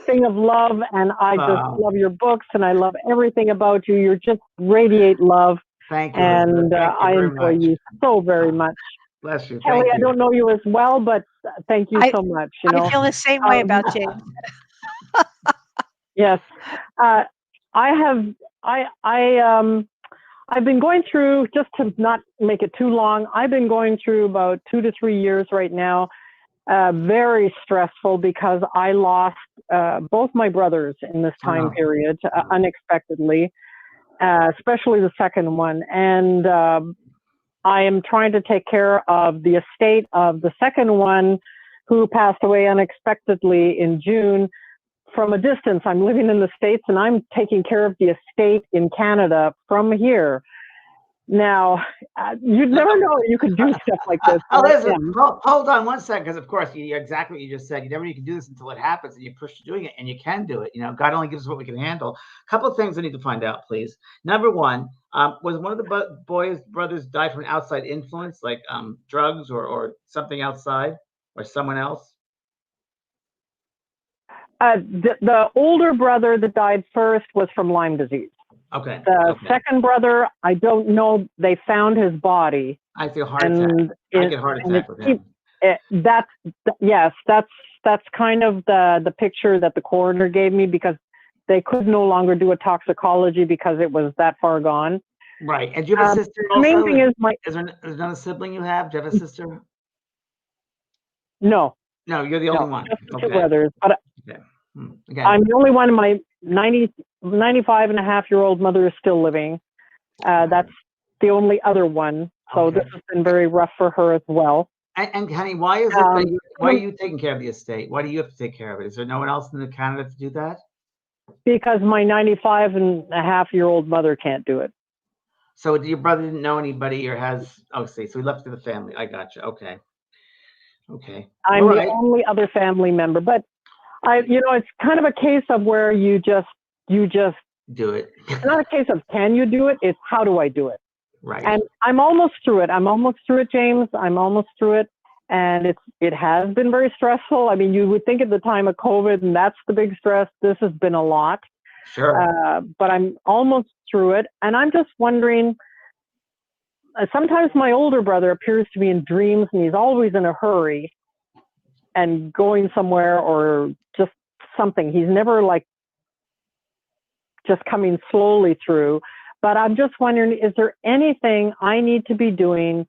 thing of love, and I just love your books, and I love everything about you. You just radiate love. Thank you. And I enjoy you so very much. Bless you. Kelly, I don't know you as well, but thank you so much. I feel the same way about James. Yes. I've been going through, just to not make it too long, I've been going through about 2 to 3 years right now. Very stressful because I lost both my brothers in this time period unexpectedly, especially the second one. And I am trying to take care of the estate of the second one who passed away unexpectedly in June. From a distance, I'm living in the States and I'm taking care of the estate in Canada from here. Now, you'd never know you could do stuff like this. but I Elizabeth, am. hold on one second, because of course, you're exactly what you just said. You never know you can do this until it happens, and you push to doing it, and you can do it. You know, God only gives us what we can handle. A couple of things I need to find out, please. Number one, was one of the boys' brothers died from an outside influence, like drugs or something outside, or someone else? The older brother that died first was from Lyme disease. Okay. The Okay. second brother, I don't know. They found his body, I feel heart attack. and I get heart attack with him. that's kind of the picture that the coroner gave me, because they could no longer do a toxicology because it was that far gone. Right. And do you have a sister The also? main thing is Is there another sibling you have? Do you have a sister? no, No, you're the only one. just the Okay. two brothers. But Okay. Again, I'm the only one. My 95 and a half year old mother is still living. That's the only other one. So Okay. this has been very rough for her as well. and honey, why is it that why are you taking care of the estate? Why do you have to take care of it? Is there no one else in Canada to do that? Because my 95 and a half year old mother can't do it. So your brother didn't know anybody or has? Oh, see, so he left it to the family. I got you. Okay. Okay. I'm All the right. only other family member, but it's kind of a case of where you just Do it. it's not a case of can you do it, it's how do I do it. Right. And I'm almost through it. James. I'm almost through it. And it has been very stressful. I mean, you would think at the time of COVID, and that's the big stress. This has been a lot. Sure. But I'm almost through it. And I'm just wondering, sometimes my older brother appears to be in dreams, and he's always in a hurry and going somewhere or just something. He's never like just coming slowly through. But I'm just wondering, is there anything I need to be doing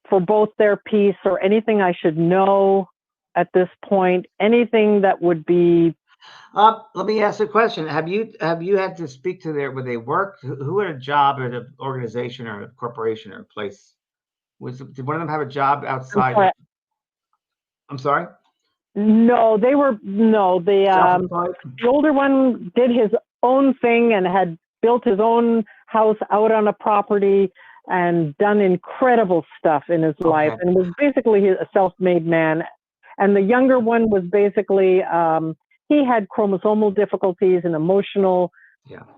for both their peace, or anything I should know at this point? Anything that would be... Let me ask you a question. Have you had to speak to where they work? Who had a job at an organization or a corporation or a place? Did one of them have a job outside? I'm sorry? No, the older one did his own thing and had built his own house out on a property and done incredible stuff in his life, and was basically a self-made man. And the younger one was basically, he had chromosomal difficulties and emotional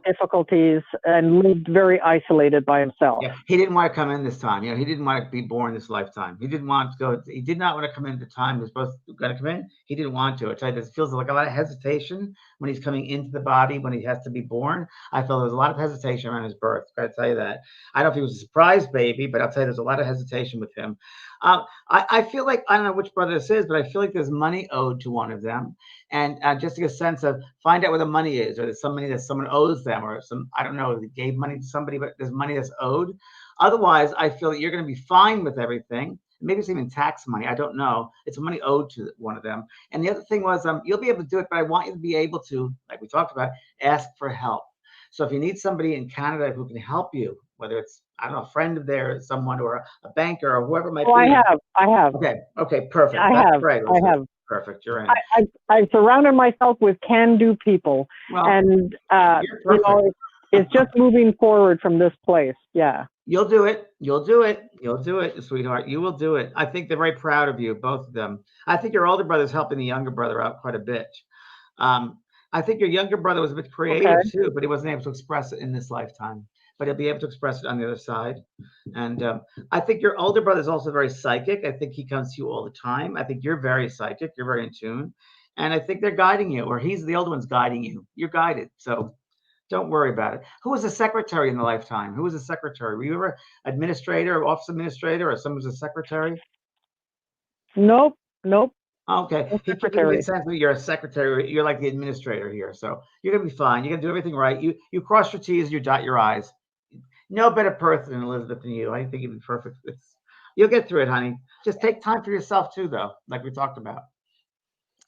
difficulties, and lived very isolated by himself. Yeah, he didn't want to come in this time. He didn't want to be born this lifetime. He didn't want to go. He did not want to come in the time he was supposed to come in. He didn't want to. I tell you, this feels like a lot of hesitation when he's coming into the body, when he has to be born. I feel there was a lot of hesitation around his birth. Got to tell you that. I don't know if he was a surprise baby, but I'll tell you, there's a lot of hesitation with him. I feel like, I don't know which brother this is, but I feel like there's money owed to one of them. And just to get a sense of, find out where the money is, or there's some money that someone owes them, or I don't know, they gave money to somebody, but there's money that's owed. Otherwise, I feel that you're going to be fine with everything. Maybe it's even tax money. I don't know. It's money owed to one of them. And the other thing was, you'll be able to do it, but I want you to be able to, like we talked about, ask for help. So if you need somebody in Canada who can help you, whether it's, I don't know, a friend of theirs, someone, or a banker, or whoever it might be. I have. Okay, perfect. I have. Perfect. You're in. I've surrounded myself with can-do people, and it's just moving forward from this place. Yeah. You'll do it, sweetheart. You will do it. I think they're very proud of you, both of them. I think your older brother's helping the younger brother out quite a bit. I think your younger brother was a bit creative too, but he wasn't able to express it in this lifetime. But he'll be able to express it on the other side. And I think your older brother is also very psychic. I think he comes to you all the time. I think you're very psychic. You're very in tune. And I think they're guiding you, or he's the older one's guiding you. You're guided. So don't worry about it. Who was a secretary in the lifetime? Who was a secretary? Were you ever administrator, or office administrator, or someone was a secretary? Nope. Okay. He gives me a sense that you're a secretary. You're like the administrator here. So you're going to be fine. You're going to do everything right. You cross your T's, you dot your I's. No better person than Elizabeth than you. I think you'd be perfect. You'll get through it, honey. Just take time for yourself too, though, like we talked about.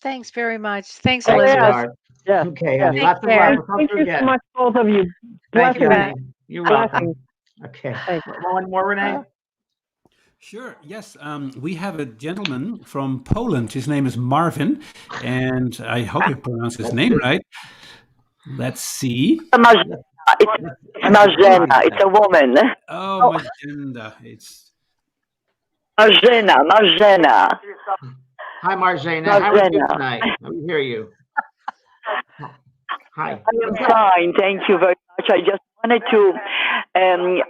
Thanks very much. Thanks, Thanks, Elizabeth. sweetheart. Yeah. Okay, honey. Lots of care. love. Thank you so much, both of you. Thank you, Blessings. honey. You're welcome. Blessings. Okay. Thanks. One more, Renee? Sure. Yes. We have a gentleman from Poland. His name is Marvin, and I hope you pronounce his name right. Let's see. It's Marjana. It's a woman. Oh, Magenda. It's Marjana. Hi, Marjana. How are you Marjana. tonight? We hear you. Hi. I am fine. Thank you very much. I just wanted to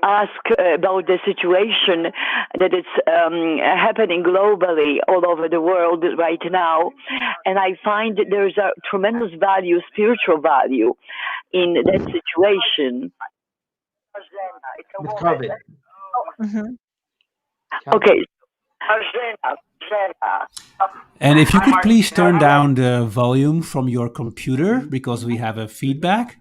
ask about the situation that is happening globally all over the world right now. And I find that there's a tremendous value, spiritual value, in that situation. With COVID. Mhm. Okay. And if you could please turn down the volume from your computer because we have a feedback.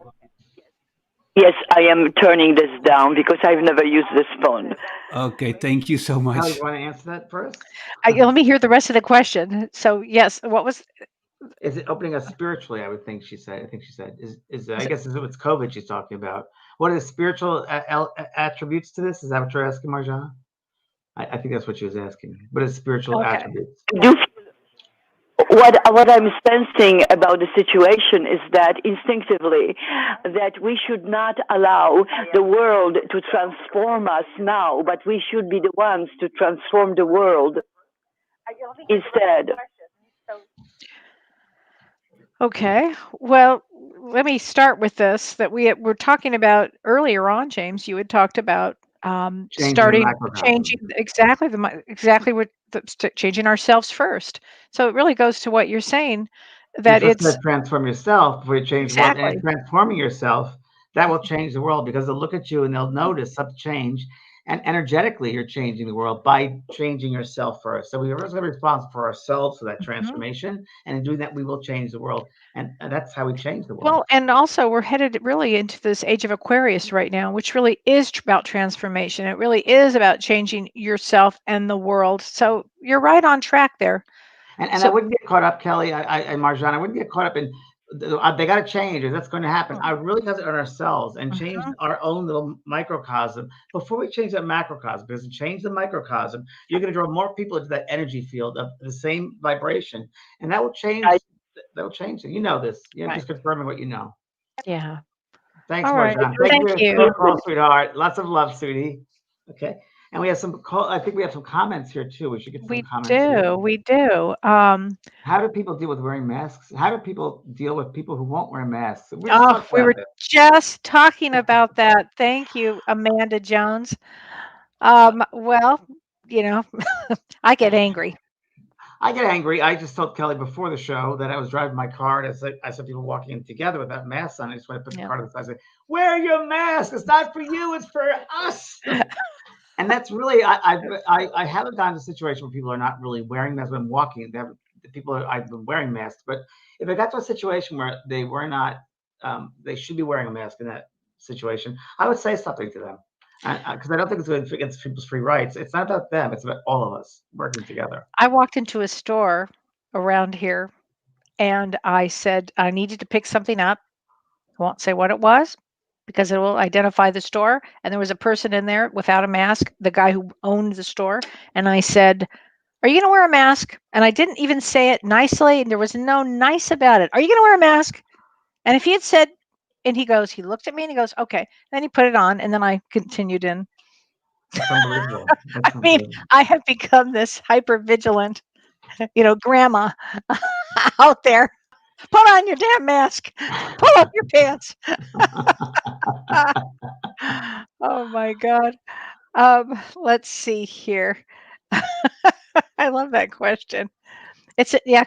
Yes, I am turning this down because I've never used this phone. Okay, thank you so Kellee, much. you want to answer that first? Let me hear the rest of the question. So yes, what was? Is it opening us spiritually? I would think she said. I think she said is I guess is it's COVID she's talking about. What are the spiritual attributes to this? Is that what you're asking, Marjana? I think that's what she was asking. What is spiritual Okay. attributes? What I'm sensing about the situation is that instinctively that we should not allow the world to transform us now, but we should be the ones to transform the world instead. Okay. Well, let me start with this that we were talking about earlier on, James. You had talked about Changing the starting microcosm. changing exactly what changing ourselves first. So it really goes to what you're saying You that first it's have to transform yourself before you change the world. exactly And transforming yourself, that will change the world because they'll look at you and they'll notice some change. And energetically, you're changing the world by changing yourself first. So we are first responsible for ourselves for that transformation. And in doing that, we will change the world. And that's how we change the world. well, and also we're headed really into this age of Aquarius right now, which really is about transformation. It really is about changing yourself and the world. So you're right on track there. And I So wouldn't get caught up, Kellee, and Marjan, I wouldn't get caught up in they got to change or that's going to happen. I really got it on ourselves and change our own little microcosm before we change that macrocosm. Because to change the microcosm, you're going to draw more people into that energy field of the same vibration, and that will change. That will change it. You know this. You're just confirming what you know. yeah. Thanks, All right. Marjan. Thank Thank you for you. your call, sweetheart. Lots of love, sweetie. Okay. And we have some call. I think we have some comments here too. We should get some comments here. We do. How do people deal with wearing masks? How do people deal with people who won't wear masks? We just talked We about were this. just talking about that. Thank you, Amanda Jones. Well, you know, I get angry. I get angry. I just told Kellee before the show that I was driving my car and I saw people walking in together without masks on. I just want to put the car to the side and say, wear your mask. It's not for you. It's for us. And that's really, I haven't gotten to a situation where people are not really wearing masks when I'm walking. I've been wearing masks. But if it got to a situation where they were not, they should be wearing a mask in that situation, I would say something to them. Because I don't think it's against people's free rights. It's not about them. It's about all of us working together. I walked into a store around here and I said I needed to pick something up. I won't say what it was because it will identify the store. And there was a person in there without a mask, the guy who owned the store. And I said, are you going to wear a mask? And I didn't even say it nicely. And there was no nice about it. Are you going to wear a mask? And if he had said, and he looked at me and he goes, okay. Then he put it on and then I continued in. That's unbelievable. I mean, I have become this hyper vigilant, grandma out there. Put on your damn mask. Pull up your pants. Oh my God. Let's see here. I love that question.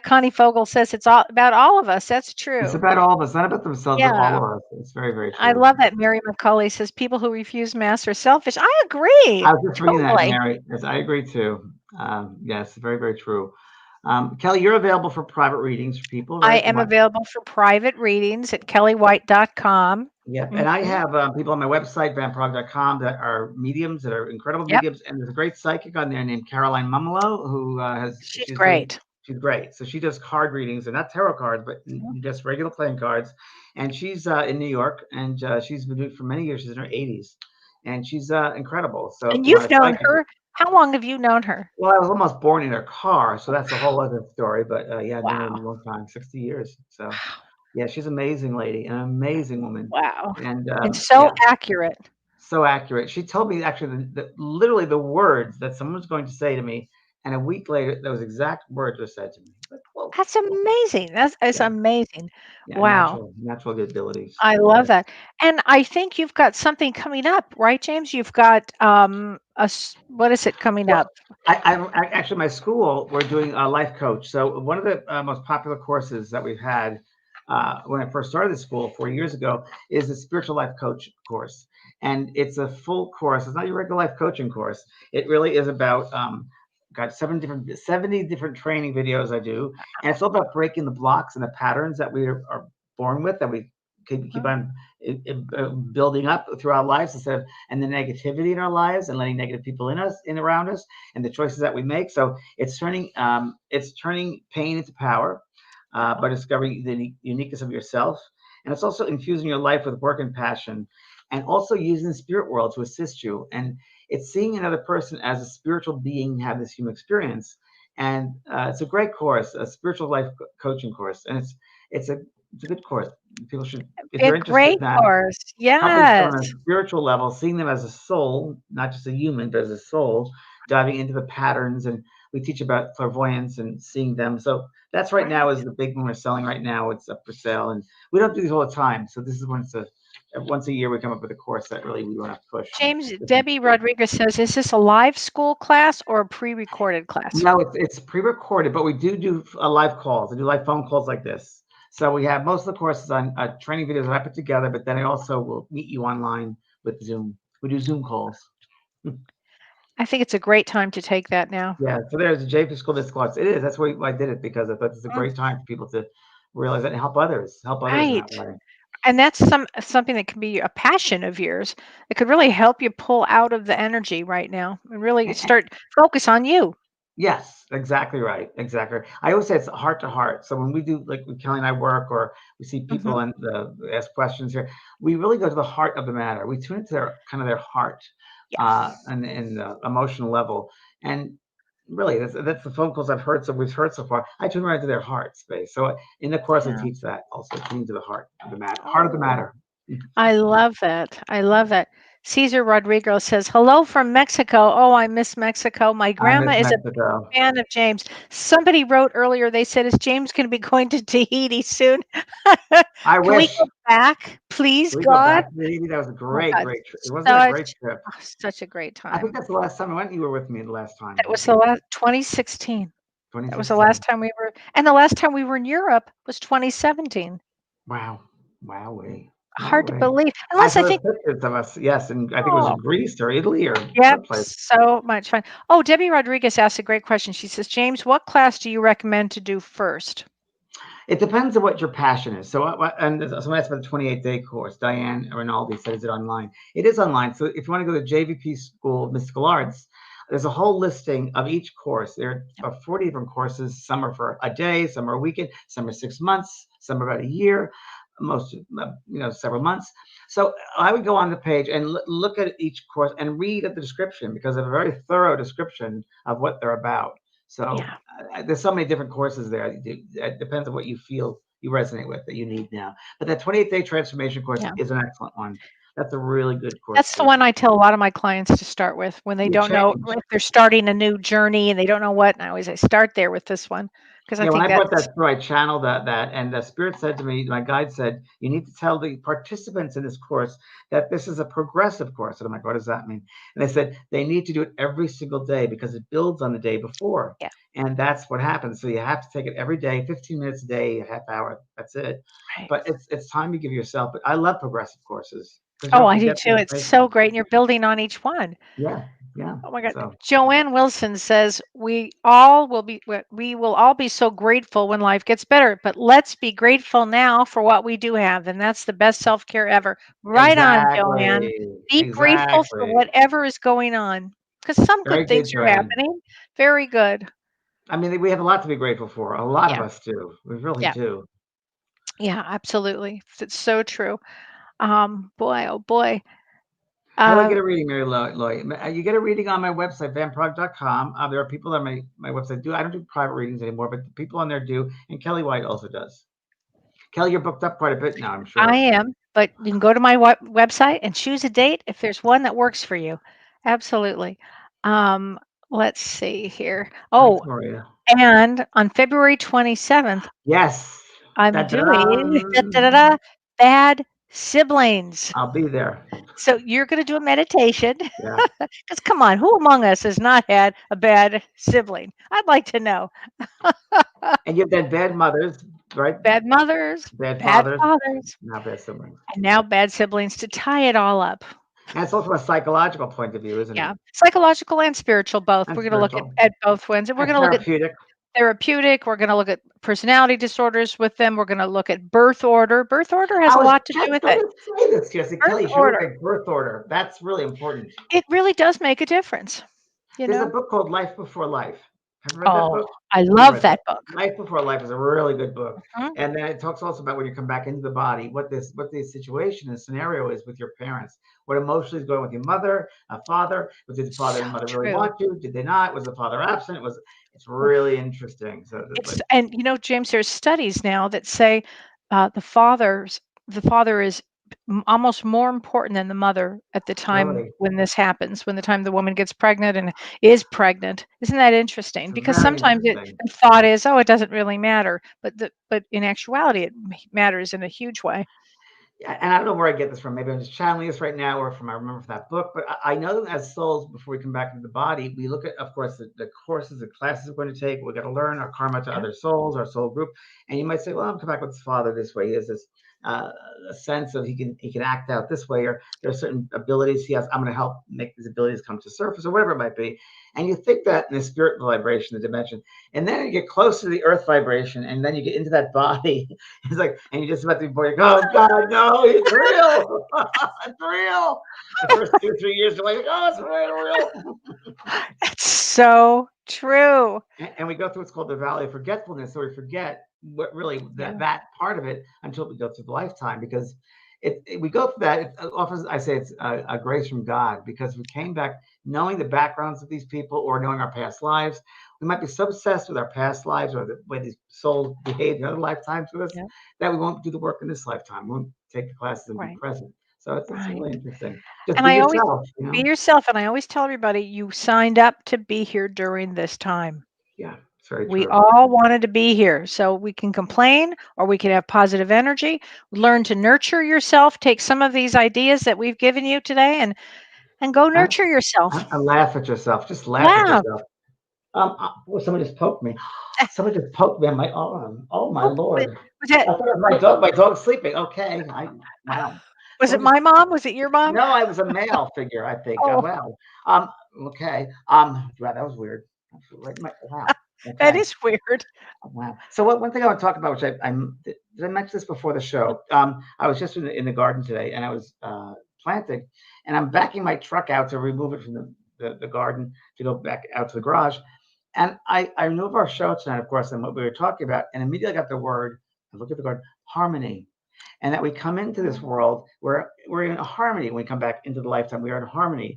Connie Fogel says it's all about all of us. That's true. It's about all of us, not about themselves, but all of us. It's very, very true. I love that. Mary McCauley says people who refuse masks are selfish. I agree. I was just reading that, Mary. Yes, I agree too. Yes, very, very true. Kellee, you're available for private readings for people, right? I am available for private readings at kelleewhite.com. Yeah, and I have people on my website, vanpraagh.com, that are mediums, that are incredible mediums. And there's a great psychic on there named Caroline Mumolo, who she's great. She's great. So she does card readings, and not tarot cards, but just regular playing cards. And she's in New York, and she's been doing it for many years. She's in her 80s, and she's incredible. So and you've known her. How long have you known her? Well, I was almost born in her car, so that's a whole other story. But yeah, I've known her a long time, 60 years. So Yeah, she's an amazing lady, an amazing woman. Wow. And And so yeah, accurate. so accurate. She told me actually literally the words that someone was going to say to me, and a week later, those exact words were said to me. Like, whoa, That's amazing. That's yeah, amazing. yeah, Wow. natural good abilities. I Yeah. love that. And I think you've got something coming up, right, James? You've got what is it coming Well, up? actually, my school, we're doing a life coach. So one of the most popular courses that we've had when I first started the school 4 years ago is the spiritual life coach course. And it's a full course. It's not your regular life coaching course. It really is about, got 70 different training videos I do. And it's all about breaking the blocks and the patterns that we are born with, that we keep on building up through our lives instead of, and the negativity in our lives and letting negative people in around us and the choices that we make. So it's turning pain into power by discovering the uniqueness of yourself. And it's also infusing your life with work and passion, and also using the spirit world to assist you. And it's seeing another person as a spiritual being have this human experience. And it's a great course, a spiritual life coaching course. And it's a good course. People should, if A you're interested great in that, course. helping someone Yes. on a spiritual level, seeing them as a soul, not just a human, but as a soul, diving into the patterns. And we teach about clairvoyance and seeing them. So that's right now is the big one we're selling right now. It's up for sale. And we don't do these all the time. So this is once a year we come up with a course that really we want to push. James, Debbie Rodriguez says, is this a live school class or a pre-recorded class? No, it's pre-recorded, but we do live calls. I do live phone calls like this. So we have most of the courses on training videos that I put together, but then I also will meet you online with Zoom. We do Zoom calls. I think it's a great time to take that now. Yeah, so there's a J for School Disc class. It is. That's why I did it, because I thought it's a great time for people to realize that and help others in Right. that way. And that's something that can be a passion of yours. It could really help you pull out of the energy right now and really start focus on you. Yes, exactly right. Exactly. I always say it's heart to heart. So when we do, like when Kelly and I work, or we see people and ask questions here, we really go to the heart of the matter. We tune into their heart, Yes. and the emotional level. And really, that's the phone calls we've heard so far. I tune right to their heart space. So in the course, I Yeah. teach that also, tune to the heart of the matter, heart of the Oh, matter. I love that. I love that. Cesar Rodrigo says, hello from Mexico. Oh, I miss Mexico. My I grandma miss is a Mexico. fan of James. Somebody wrote earlier, they said, is James going to be going to Tahiti soon? I Can we wish. go back, please, Can we go God? back to Tahiti? That was a Oh my great, God, great trip. It wasn't a great such, trip. such a great I think time. that's the last time I went. You were with me the last time, That I was the think. last 2016. That was the 2016. last time we were, and the last time we were in Europe was 2017. Wow. Wowee. Hard to Wowee. believe, I unless I saw think, those pictures of us, yes, and I think it was oh, in Greece or Italy or yep, someplace. so much fun. Oh, Debbie Rodriguez asked a great question. She says, James, what class do you recommend to do first? It depends on what your passion is. So, and someone asked about the 28-day course. Diane Rinaldi said, is it online? It is online. So if you want to go to JVP School of Mystical Arts, there's a whole listing of each course. There are 40 different courses. Some are for a day, some are a weekend, some are 6 months, some are about a year, most, several months. So I would go on the page and look at each course and read at the description, because they have a very thorough description of what they're about. So Yeah. there's so many different courses there. It depends on what you feel you resonate with that you need now. But that 28-day transformation course Yeah. is an excellent one. That's a really good course. That's the one I tell a lot of my clients to start with when they You don't know change. if they're starting a new journey and they don't know what. And I always say, start there with this one, because I Yeah, when think I brought that's, that through, I channeled that, and the spirit said to me, my guide said, you need to tell the participants in this course that this is a progressive course. And I'm like, what does that mean? And they said they need to do it every single day because it builds on the day before. yeah. And that's what happens. So you have to take it every day, 15 minutes a day, a half hour. That's it. Right. But it's time to give yourself. But I love progressive courses because you Oh, don't I do forget the too. It's information. so great. And you're building on each one. Yeah, yeah. Oh my God. So Joanne Wilson says, we will all be so grateful when life gets better, but let's be grateful now for what we do have. And that's the best self-care ever. Right on, Joanne. exactly, Be grateful for exactly. whatever is going on, because some Very good things good, are Joanne. happening. Very good. I mean, we have a lot to be grateful for. A lot of Yeah. us do. We really Yeah. do. Yeah, absolutely. It's so true. Boy, oh boy. How do I Uh, get a reading, Mary Lloyd? You get a reading on my website, vanpraagh.com. There are people on my website do. I don't do private readings anymore, but the people on there do, and Kellee White also does. Kellee, you're booked up quite a bit now, I'm sure. I am, but you can go to my website and choose a date if there's one that works for you. Absolutely. Um, let's see here. Oh, Thanks, Maria. and on February 27th, Yes. I'm doing Bad Siblings. I'll be there. So you're going to do a meditation. Yeah. Because come on, who among us has not had a bad sibling? I'd like to know. And you've had bad mothers, right? Bad mothers, Bad bad fathers. fathers, Now bad siblings. and now bad siblings to tie it all up. And it's also from a psychological point of view, isn't Yeah, it? psychological and spiritual, both. And We're going to look spiritual. at both ones, and we're And going to look at therapeutic. therapeutic. We're going to look at personality disorders with them. We're going to look at birth order. Birth order has a lot to do with it. Say this, Jesse. Kellee, Birth should order. write birth order. That's really important. It really does make a difference. There's a book called Life Before Life. Have you read that book? I love that book. Life Before Life is a really good book. Mhm. And then it talks also about when you come back into the body, what the situation and scenario is with your parents. What emotionally is going with your mother, father. Did the father and mother really want you? Did they not? Was the father absent? It's really interesting. So And you know, James, there's studies now that say the father is almost more important than the mother at the time Really? when this happens, when the time the woman gets pregnant and is pregnant. Isn't that interesting? Because very sometimes the thought is, oh, it doesn't really matter, but in actuality, it matters in a huge way. And I don't know where I get this from. Maybe I'm just channeling this right now, or I remember from that book. But I know that as souls, before we come back into the body, we look at, of course, the courses, the classes we're going to take. We're going to learn our karma to other souls, our soul group. And you might say, well, I'm coming back with this father this way. He has this a sense of he can act out this way, or there are certain abilities he has. I'm going to help make these abilities come to surface, or whatever it might be. And you think that in the spirit vibration, the dimension, and then you get close to the earth vibration, and then you get into that body. It's like, and you're just about to be born. Oh God, no, it's real. It's real. The first 2 or 3 years, you're like, oh, it's real. It's so true. And we go through what's called the valley of forgetfulness, so we forget what really that part of it until we go through the lifetime, because we go through that. Often I say it's a grace from God, because we came back knowing the backgrounds of these people or knowing our past lives. We might be so obsessed with our past lives or the way these souls behaved in other lifetimes with us that we won't do the work in this lifetime. We won't take the classes and be present. So it's really interesting. Just and be I yourself, always you know? be yourself. And I always tell everybody, you signed up to be here during this time. Yeah, it's very We true. all wanted to be here, so we can complain or we can have positive energy. Learn to nurture yourself. Take some of these ideas that we've given you today and go nurture yourself. And laugh at yourself. Just laugh at yourself. Somebody just poked me. Somebody just poked me on my arm. Oh my Lord! I thought it was my dog. My dog's sleeping. Okay. Wow. Was it my mom? Was it your mom? No, I was a male figure, I think. Oh. Wow. Okay. Wow, that was weird. Wow. Okay. That is weird. Wow. So one thing I want to talk about, which did I mention this before the show? I was just in the garden today, and I was planting, and I'm backing my truck out to remove it from the garden to go back out to the garage. And I knew of our show tonight, of course, and what we were talking about, and immediately I got the word, I look at the garden, harmony. And that we come into this world where we're in harmony. When we come back into the lifetime, we are in harmony.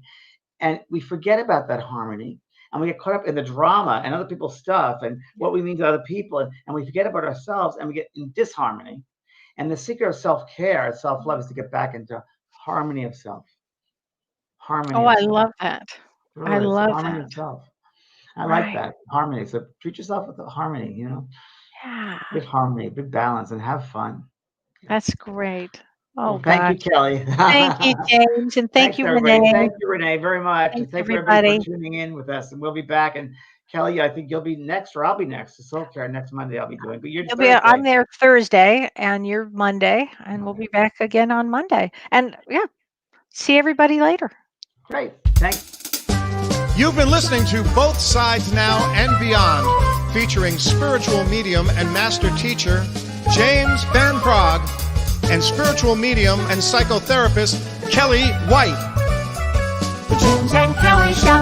And we forget about that harmony. And we get caught up in the drama and other people's stuff and what we mean to other people. And we forget about ourselves, and we get in disharmony. And the secret of self-care and self-love is to get back into harmony of self. Harmony. Oh, I love that. Really, I love harmony that. of self. I like that. Harmony. So treat yourself with the harmony, you know? Yeah. Big harmony, big balance, and have fun. That's great. Oh, well, thank you, Kellee. Thank you, James, and thank you, everybody. Renee. Thank you, Renee, very much. Thanks, Thank you, everybody, for tuning in with us. And we'll be back. And Kellee, I think you'll be next, or I'll be next. The Soul Care next Monday I'll be doing. But you're I'm there Thursday, and you're Monday, and we'll be back again on Monday. And see everybody later. Great. Thanks. You've been listening to Both Sides Now and Beyond, featuring spiritual medium and master teacher James Van Praagh and spiritual medium and psychotherapist Kellee White. The James and Kellee Show.